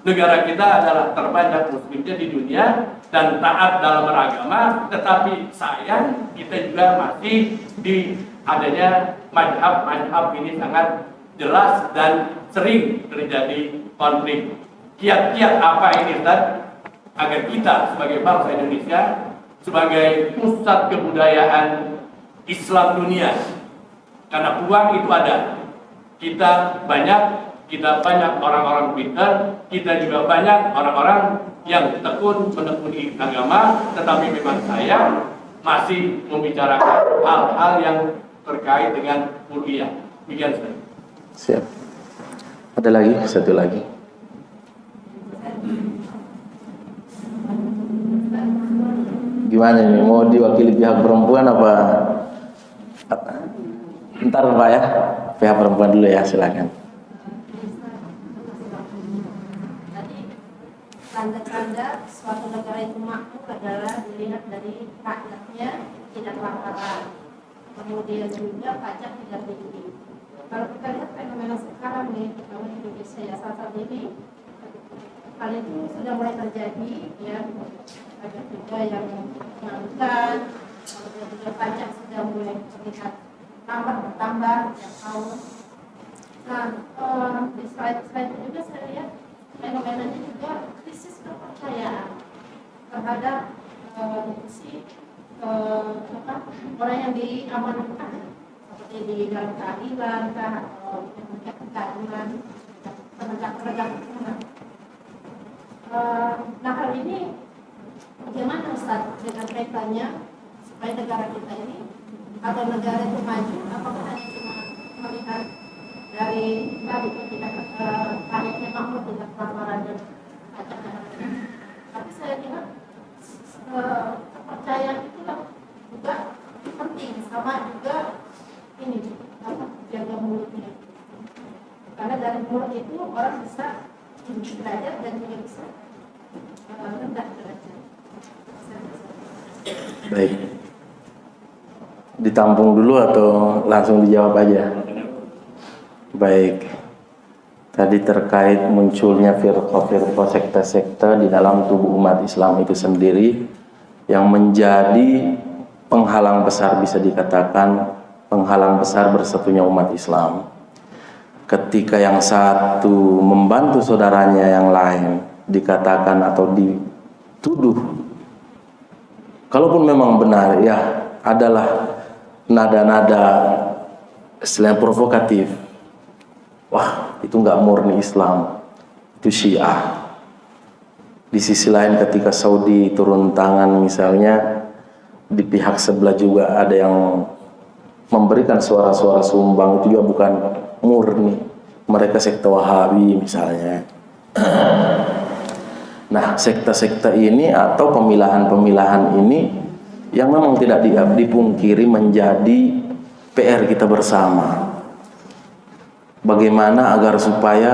negara kita adalah terbanyak muslimnya di dunia dan taat dalam beragama, tetapi sayang kita juga masih di adanya madhab ini sangat jelas dan sering terjadi konflik. Kiat-kiat apa ini, Ustaz, agar kita sebagai bangsa Indonesia, sebagai pusat kebudayaan Islam dunia, karena peluang itu ada. Kita banyak orang-orang pintar, kita juga banyak orang-orang yang menekuni agama, tetapi memang saya masih membicarakan hal-hal yang terkait dengan uluhiyah. Demikian saja. Siap. Ada lagi? Satu lagi. Gimana nih? Mau diwakili pihak perempuan apa? Ntar Pak ya. Pihak perempuan dulu ya, silakan. Tanda-tanda suatu negara itu makmur adalah dilihat dari rakyatnya tidak kelaparan, kemudian juga pajak tidak tinggi. Kalau kita lihat fenomena sekarang nih, kalau Indonesia ya saat ini, hal itu sudah mulai terjadi, ya. Pajak juga yang mengangkat, kemudian juga pajak sudah mulai terlihat bertambah setiap tahun. Nah, di slide itu juga saya lihat fenomenanya juga krisis kepercayaan terhadap institusi orang yang diamanatkan, seperti di dalam keadilan atau keadilan penegak hukum. Nah, hal ini bagaimana Ustaz dengan kaitannya supaya negara kita ini atau negara itu maju, apakah hanya cuma melihat dari tadi tidak rakyatnya makmur tidak kelaparan dan pajak dan lain-lain. Tapi saya lihat kepercayaan itulah juga penting, sama juga ini jaga mulutnya. Karena dari mulut itu orang bisa tinggi derajat dan juga bisa rendah derajat. Baik. Ditampung dulu atau langsung dijawab aja? Baik. Tadi terkait munculnya firqah-firqah sekte-sekte di dalam tubuh umat Islam itu sendiri yang menjadi penghalang besar, bisa dikatakan penghalang besar bersatunya umat Islam. Ketika yang satu membantu saudaranya yang lain, dikatakan atau dituduh, kalaupun memang benar, ya adalah nada-nada selain provokatif. Wah, itu nggak murni Islam, itu Syiah. Di sisi lain ketika Saudi turun tangan misalnya, di pihak sebelah juga ada yang memberikan suara-suara sumbang, itu juga bukan murni, mereka sekte Wahabi misalnya. Nah, sekte-sekte ini atau pemilahan-pemilahan ini yang memang tidak dipungkiri menjadi PR kita bersama. Bagaimana agar supaya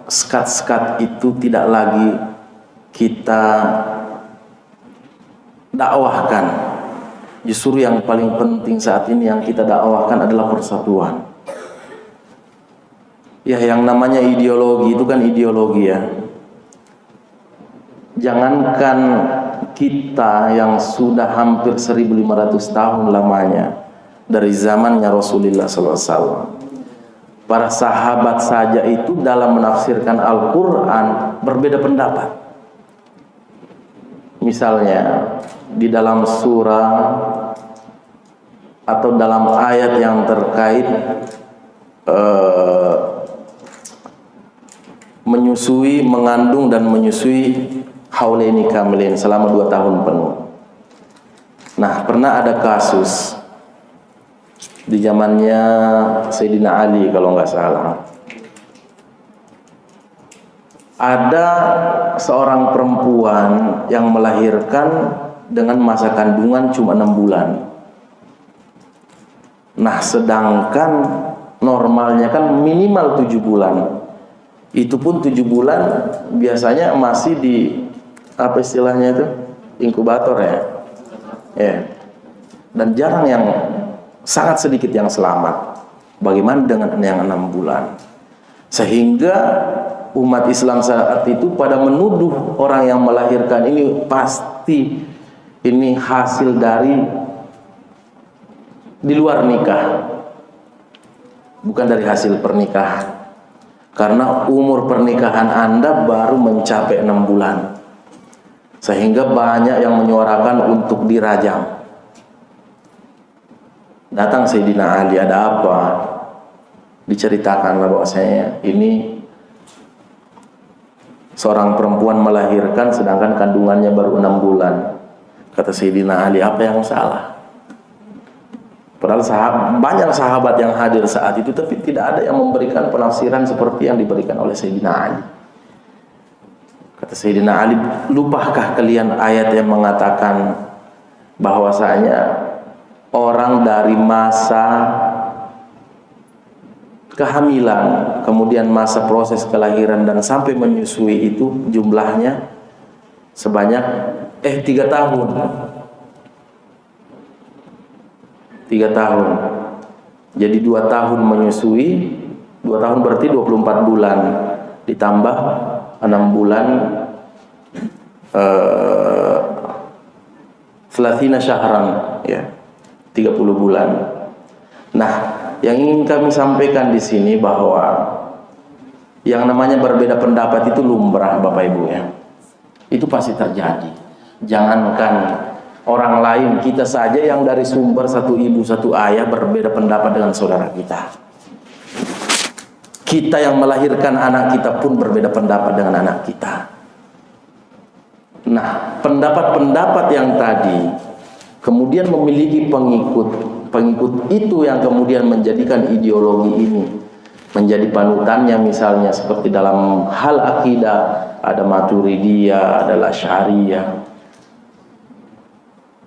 skat-skat itu tidak lagi kita dakwahkan. Justru yang paling penting saat ini yang kita dakwahkan adalah persatuan. Ya, yang namanya ideologi itu kan ideologi ya. Jangankan kita yang sudah hampir 1500 tahun lamanya dari zamannya Rasulullah SAW. Para sahabat saja itu dalam menafsirkan Al-Quran berbeda pendapat. Misalnya di dalam surah atau dalam ayat yang terkait menyusui, mengandung dan menyusui haulaini kamilain selama 2 tahun penuh. Nah, pernah ada kasus di zamannya Sayyidina Ali kalau nggak salah. Ada seorang perempuan yang melahirkan dengan masa kandungan cuma 6 bulan. Nah, sedangkan normalnya kan minimal 7 bulan. Itu pun 7 bulan biasanya masih di apa istilahnya itu? Inkubator ya. Ya. Dan jarang yang sangat sedikit yang selamat. Bagaimana dengan yang 6 bulan? Sehingga umat Islam saat itu pada menuduh orang yang melahirkan ini pasti ini hasil dari di luar nikah, bukan dari hasil pernikahan. Karena umur pernikahan Anda baru mencapai 6 bulan, sehingga banyak yang menyuarakan untuk dirajam. Datang Sayyidina Ali, ada apa? Diceritakanlah bahwasanya ini seorang perempuan melahirkan sedangkan kandungannya baru 6 bulan. Kata Sayyidina Ali, apa yang salah? Padahal banyak sahabat yang hadir saat itu, tapi tidak ada yang memberikan penafsiran seperti yang diberikan oleh Sayyidina Ali. Kata Sayyidina Ali, lupakah kalian ayat yang mengatakan bahwasanya orang dari masa kehamilan, kemudian masa proses kelahiran dan sampai menyusui itu jumlahnya sebanyak 3 tahun. 3 tahun. Jadi 2 tahun menyusui, 2 tahun berarti 24 bulan ditambah 6 bulan 30 syahran ya. 30 bulan. Nah, yang ingin kami sampaikan di sini bahwa yang namanya berbeda pendapat itu lumrah, Bapak Ibu ya. Itu pasti terjadi. Jangankan orang lain, kita saja yang dari sumber satu ibu satu ayah berbeda pendapat dengan saudara kita. Kita yang melahirkan anak kita pun berbeda pendapat dengan anak kita. Nah, pendapat-pendapat yang tadi kemudian memiliki pengikut pengikut itu yang kemudian menjadikan ideologi ini menjadi panutannya, misalnya seperti dalam hal akidah ada Maturidiyah, ada Asy'ariyah,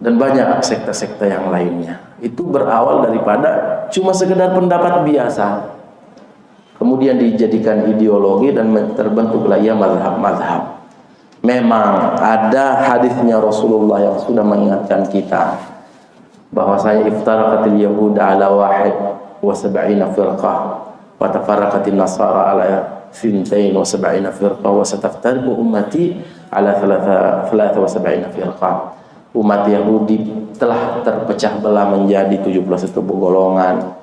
dan banyak sekte-sekte yang lainnya. Itu berawal daripada cuma sekedar pendapat biasa, kemudian dijadikan ideologi dan terbentuklah ia mazhab-mazhab. Memang ada hadisnya Rasulullah yang sudah mengingatkan kita bahwasanya iftaraqatil yahuda ala wahid wa sab'ina firqah wa tafarraqatin nasara ala thintain wa sab'ina firqah wa sataftariqu ummati ala thalatha wa sab'ina firqah. Umat Yahudi telah terpecah belah menjadi 71 golongan.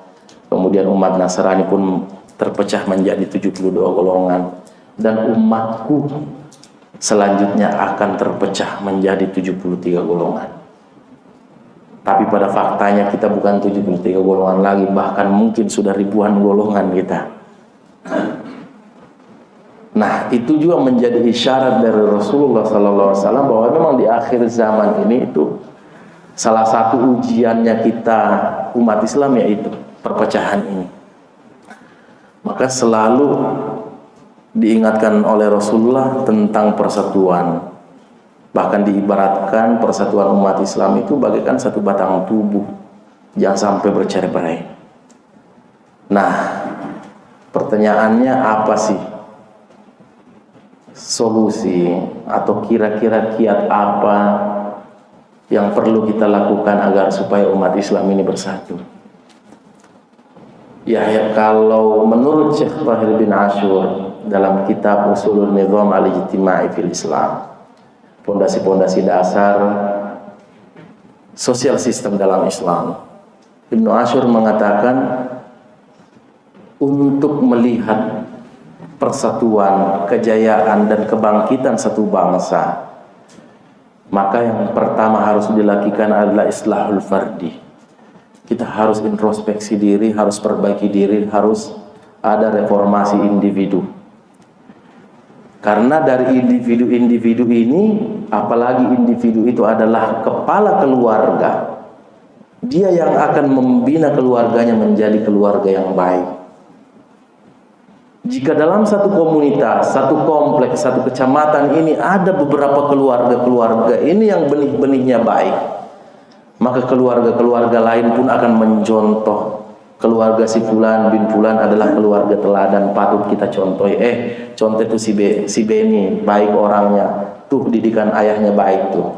Kemudian umat Nasrani pun terpecah menjadi 72 golongan, dan umatku selanjutnya akan terpecah menjadi 73 golongan. Tapi pada faktanya kita bukan 73 golongan lagi, bahkan mungkin sudah ribuan golongan kita. Nah, itu juga menjadi isyarat dari Rasulullah SAW bahwa memang di akhir zaman ini itu salah satu ujiannya kita umat Islam, yaitu perpecahan ini. Maka selalu diingatkan oleh Rasulullah tentang persatuan. Bahkan diibaratkan persatuan umat Islam itu bagaikan satu batang tubuh, jangan sampai bercerai-berai. Nah, pertanyaannya apa sih solusi atau kira-kira kiat apa yang perlu kita lakukan agar supaya umat Islam ini bersatu? Ya, kalau menurut Syekh Tahir bin Ashur dalam kitab Usulul Nizam al-Ijtima'i fil Islam, pondasi-pondasi dasar sosial sistem dalam Islam, Ibnu Ashur mengatakan untuk melihat persatuan, kejayaan dan kebangkitan satu bangsa, maka yang pertama harus dilakukan adalah islahul fardi. Kita harus introspeksi diri, harus perbaiki diri, harus ada reformasi individu. Karena dari individu-individu ini, apalagi individu itu adalah kepala keluarga, dia yang akan membina keluarganya menjadi keluarga yang baik. Jika dalam satu komunitas, satu kompleks, satu kecamatan ini ada beberapa keluarga-keluarga ini yang benih-benihnya baik, maka keluarga-keluarga lain pun akan mencontoh. Keluarga si Fulan bin Fulan adalah keluarga teladan, patut kita contohi. Contoh itu si B ini baik orangnya, tuh didikan ayahnya baik tuh.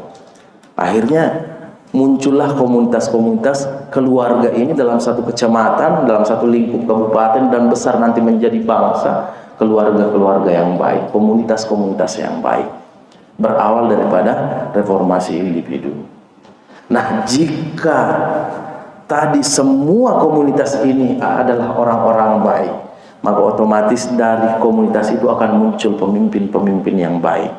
Akhirnya muncullah komunitas-komunitas keluarga ini dalam satu kecamatan, dalam satu lingkup kabupaten, dan besar nanti menjadi bangsa. Keluarga-keluarga yang baik, komunitas-komunitas yang baik, berawal daripada reformasi individu. Nah, jika tadi semua komunitas ini adalah orang-orang baik, maka otomatis dari komunitas itu akan muncul pemimpin-pemimpin yang baik.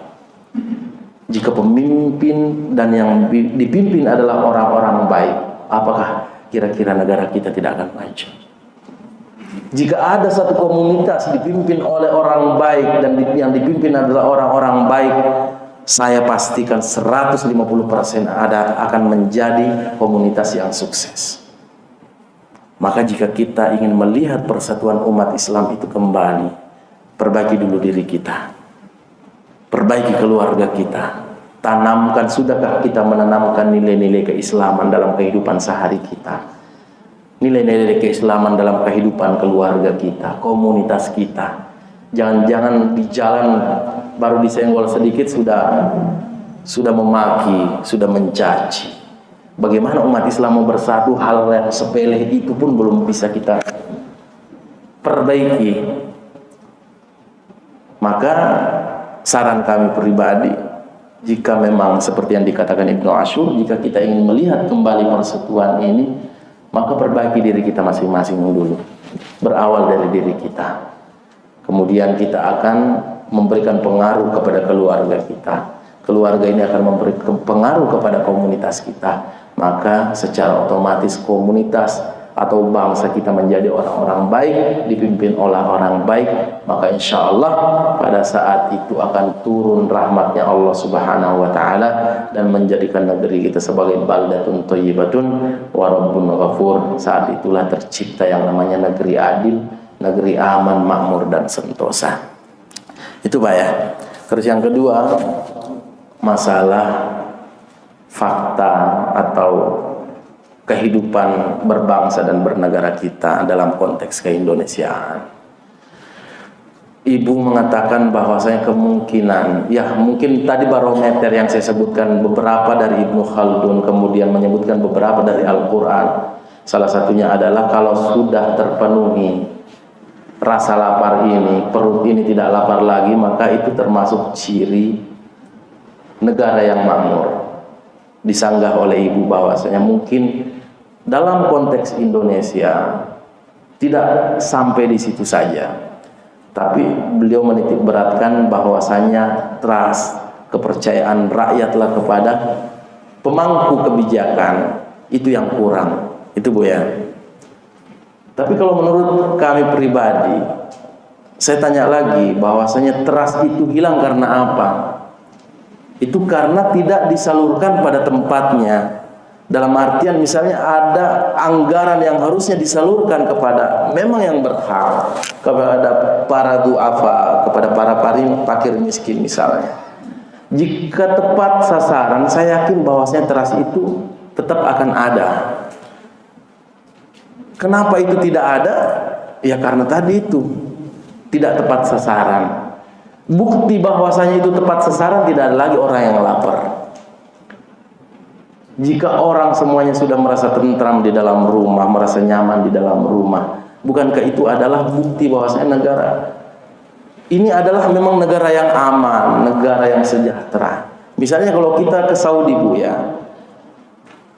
Jika pemimpin dan yang dipimpin adalah orang-orang baik, apakah kira-kira negara kita tidak akan maju? Jika ada satu komunitas dipimpin oleh orang baik dan yang dipimpin adalah orang-orang baik, saya pastikan 150% akan menjadi komunitas yang sukses. Maka jika kita ingin melihat persatuan umat Islam itu kembali, perbaiki dulu diri kita, perbaiki keluarga kita, tanamkan, sudahkah kita menanamkan nilai-nilai keislaman dalam kehidupan sehari kita, nilai-nilai keislaman dalam kehidupan keluarga kita, komunitas kita. Jangan-jangan di jalan baru disenggol sedikit sudah memaki, sudah mencaci. Bagaimana umat Islam mau bersatu, hal yang sepele itu pun belum bisa kita perbaiki. Maka saran kami pribadi, jika memang seperti yang dikatakan Ibnu Ashur, jika kita ingin melihat kembali persatuan ini, maka perbaiki diri kita masing-masing dulu, berawal dari diri kita. Kemudian kita akan memberikan pengaruh kepada keluarga kita. Keluarga ini akan memberikan pengaruh kepada komunitas kita. Maka secara otomatis komunitas atau bangsa kita menjadi orang-orang baik, dipimpin oleh orang baik, maka insya Allah pada saat itu akan turun rahmatnya Allah Subhanahu wa Ta'ala dan menjadikan negeri kita sebagai baldatun thayyibatun wa rabbun ghafur. Saat itulah tercipta yang namanya negeri adil, negeri aman, makmur dan sentosa. Itu Pak ya. Terus yang kedua, masalah fakta atau kehidupan berbangsa dan bernegara kita dalam konteks keindonesiaan. Ibu mengatakan bahwasanya kemungkinan, ya mungkin tadi barometer yang saya sebutkan beberapa dari Ibnu Khaldun, kemudian menyebutkan beberapa dari Al-Quran. Salah satunya adalah kalau sudah terpenuhi rasa lapar ini, perut ini tidak lapar lagi, maka itu termasuk ciri negara yang makmur. Disanggah oleh ibu bahwasanya mungkin dalam konteks Indonesia tidak sampai di situ saja, tapi beliau menitik beratkan bahwasanya trust, kepercayaan rakyatlah kepada pemangku kebijakan itu yang kurang. Itu Bu ya. Tapi kalau menurut kami pribadi, saya tanya lagi bahwasanya trust itu hilang karena apa? Itu karena tidak disalurkan pada tempatnya. Dalam artian misalnya ada anggaran yang harusnya disalurkan kepada memang yang berhak, kepada para duafa, kepada para fakir miskin misalnya. Jika tepat sasaran, saya yakin bahwasanya trust itu tetap akan ada. Kenapa itu tidak ada? Ya karena tadi itu tidak tepat sasaran. Bukti bahwasanya itu tepat sasaran, tidak ada lagi orang yang lapar. Jika orang semuanya sudah merasa tentram di dalam rumah, merasa nyaman di dalam rumah, bukankah itu adalah bukti bahwasanya negara ini adalah memang negara yang aman, negara yang sejahtera. Misalnya kalau kita ke Saudi Bu ya,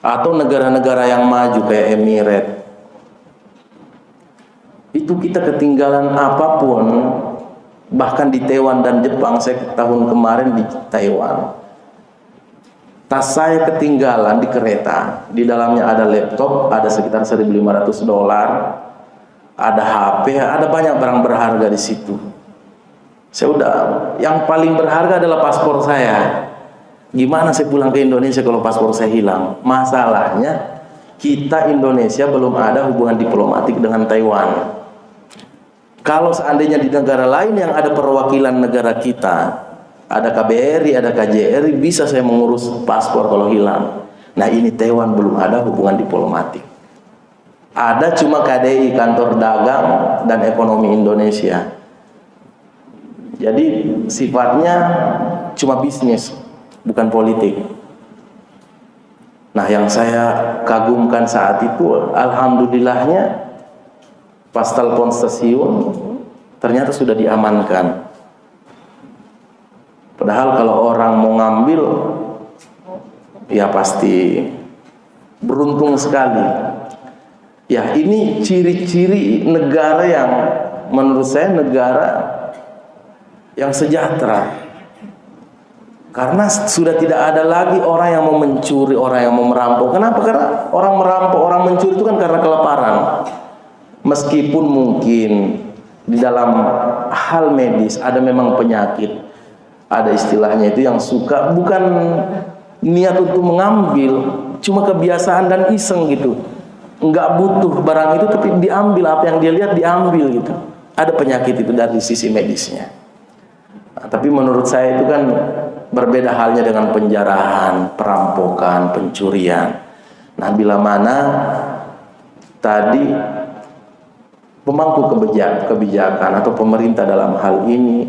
atau negara-negara yang maju kayak Emirat, itu kita ketinggalan apapun. Bahkan di Taiwan dan Jepang, saya tahun kemarin di Taiwan, tas saya ketinggalan di kereta. Di dalamnya ada laptop, ada sekitar $1.500, ada HP, ada banyak barang berharga di situ. Saya udah, yang paling berharga adalah paspor saya. Gimana saya pulang ke Indonesia kalau paspor saya hilang? Masalahnya kita Indonesia belum ada hubungan diplomatik dengan Taiwan. Kalau seandainya di negara lain yang ada perwakilan negara kita, ada KBRI, ada KJRI, bisa saya mengurus paspor kalau hilang. Nah ini Taiwan belum ada hubungan diplomatik. Ada cuma KDI, Kantor Dagang dan Ekonomi Indonesia. Jadi sifatnya cuma bisnis, bukan politik. Nah yang saya kagumkan saat itu, alhamdulillahnya pas telepon stasiun ternyata sudah diamankan. Padahal kalau orang mau ngambil, ya pasti beruntung sekali. Ya ini ciri-ciri negara yang menurut saya negara yang sejahtera. Karena sudah tidak ada lagi orang yang mau mencuri, orang yang mau merampok. Kenapa? Karena orang merampok, orang mencuri itu kan karena kelaparan. Meskipun mungkin di dalam hal medis ada memang penyakit, ada istilahnya itu yang suka bukan niat untuk mengambil, cuma kebiasaan dan iseng gitu, nggak butuh barang itu tapi diambil, apa yang dia lihat diambil gitu. Ada penyakit itu dari sisi medisnya. Nah, tapi menurut saya itu kan berbeda halnya dengan penjarahan, perampokan, pencurian. Nah bila mana tadi pemangku kebijakan atau pemerintah dalam hal ini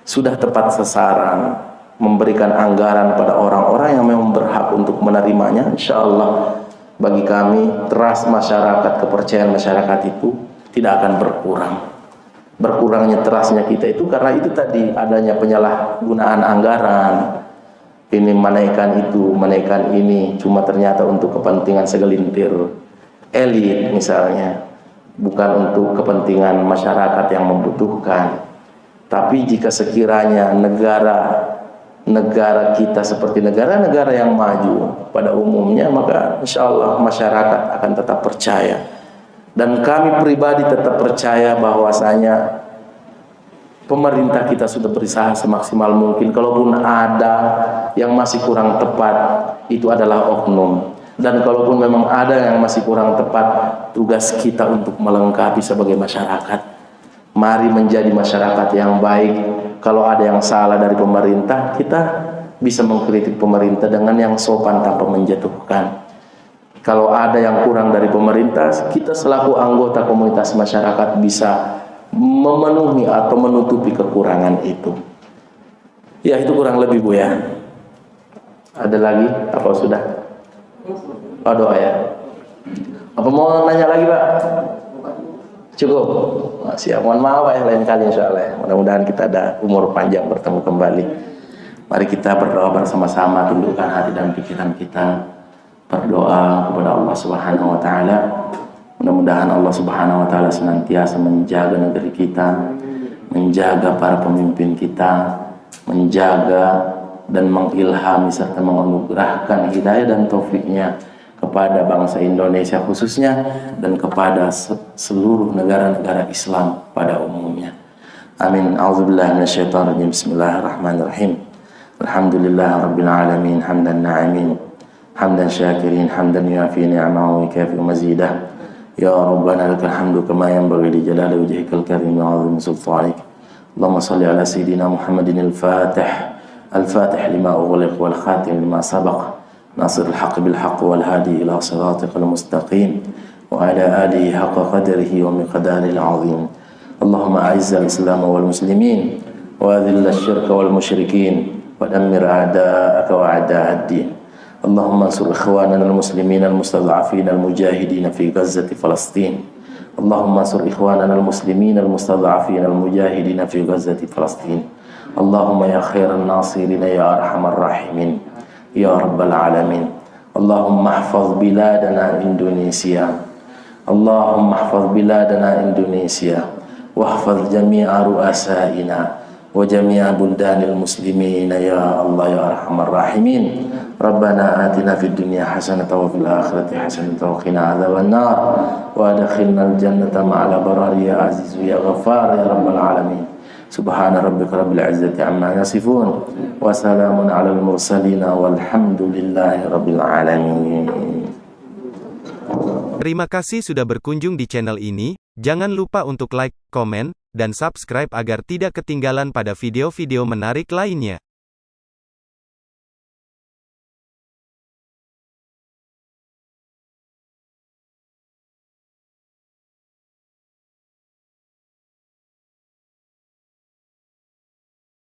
sudah tepat sasaran, memberikan anggaran pada orang-orang yang memang berhak untuk menerimanya, insya Allah bagi kami trust masyarakat, kepercayaan masyarakat itu tidak akan berkurang. Berkurangnya trustnya kita itu karena itu tadi adanya penyalahgunaan anggaran, ini menaikkan itu, menaikkan ini, cuma ternyata untuk kepentingan segelintir elit misalnya, bukan untuk kepentingan masyarakat yang membutuhkan. Tapi jika sekiranya negara kita seperti negara-negara yang maju pada umumnya, maka insya Allah masyarakat akan tetap percaya Dan kami pribadi tetap percaya bahwasanya pemerintah kita sudah berusaha semaksimal mungkin. Kalaupun ada yang masih kurang tepat, itu adalah oknum. Dan kalaupun memang ada yang masih kurang tepat, tugas kita untuk melengkapi sebagai masyarakat. Mari menjadi masyarakat yang baik. Kalau ada yang salah dari pemerintah, kita bisa mengkritik pemerintah dengan yang sopan tanpa menjatuhkan. Kalau ada yang kurang dari pemerintah, kita selaku anggota komunitas masyarakat bisa memenuhi atau menutupi kekurangan itu. Ya, itu kurang lebih Bu ya. Ada lagi? Apa sudah? Oh, doa ya. Apa mau nanya lagi Pak? Cukup? Siap, mohon maaf ya lain kali insyaallah. Mudah-mudahan kita ada umur panjang bertemu kembali. Mari kita berdoa bersama-sama, tundukkan hati dan pikiran kita. Berdoa kepada Allah Subhanahu wa taala. Mudah-mudahan Allah Subhanahu wa taala senantiasa menjaga negeri kita, menjaga para pemimpin kita, menjaga dan mengilhami serta menganugerahkan hidayah dan taufiknya kepada bangsa Indonesia khususnya dan kepada seluruh negara-negara Islam pada umumnya. Amin. A'udzubillahi minasyaitonirrajim. Bismillahirrahmanirrahim. Alhamdulillahirabbil alamin, hamdan na'imin, hamdan syakirin, hamdan yuafi ni'amahu wa yukafi mazidah. Ya Rabbana lakal hamdu kama yanbaghi li jalali wajhikal karim wa 'azimi sultanik. Allahumma shalli ala sayidina Muhammadin al-Fatih lima ughliq wal khatim lima sabaq. ناصر الحق بالحق والهادي إلى صراطك المستقيم وعلى آله حق قدره ومقداره العظيم. اللهم أعز الإسلام والمسلمين وأذل الشرك والمشركين ودمر أعداءك وأعداء الدين. اللهم انصر إخواننا المسلمين المستضعفين المجاهدين في غزة فلسطين. اللهم انصر إخواننا المسلمين المستضعفين المجاهدين في غزة فلسطين. اللهم يا خير الناصرين يا أرحم الراحمين يا رب العالمين. اللهم احفظ بلادنا إندونيسيا. اللهم احفظ بلادنا إندونيسيا واحفظ جميع رؤسائنا وجميع بلدان المسلمين يا الله يا أرحم الراحمين. ربنا آتنا في الدنيا حسنة وفي الآخرة حسنة وقنا عذاب النار وأدخلنا الجنة مع الأبرار يا عزيز يا غفار يا رب العالمين. Subhana rabbika rabbil izzati amma yasifun wa salamun alal mursalin walhamdulillahi rabbil alamin. Terima kasih sudah berkunjung di channel ini. Jangan lupa untuk like, komen, dan subscribe agar tidak ketinggalan pada video-video menarik lainnya.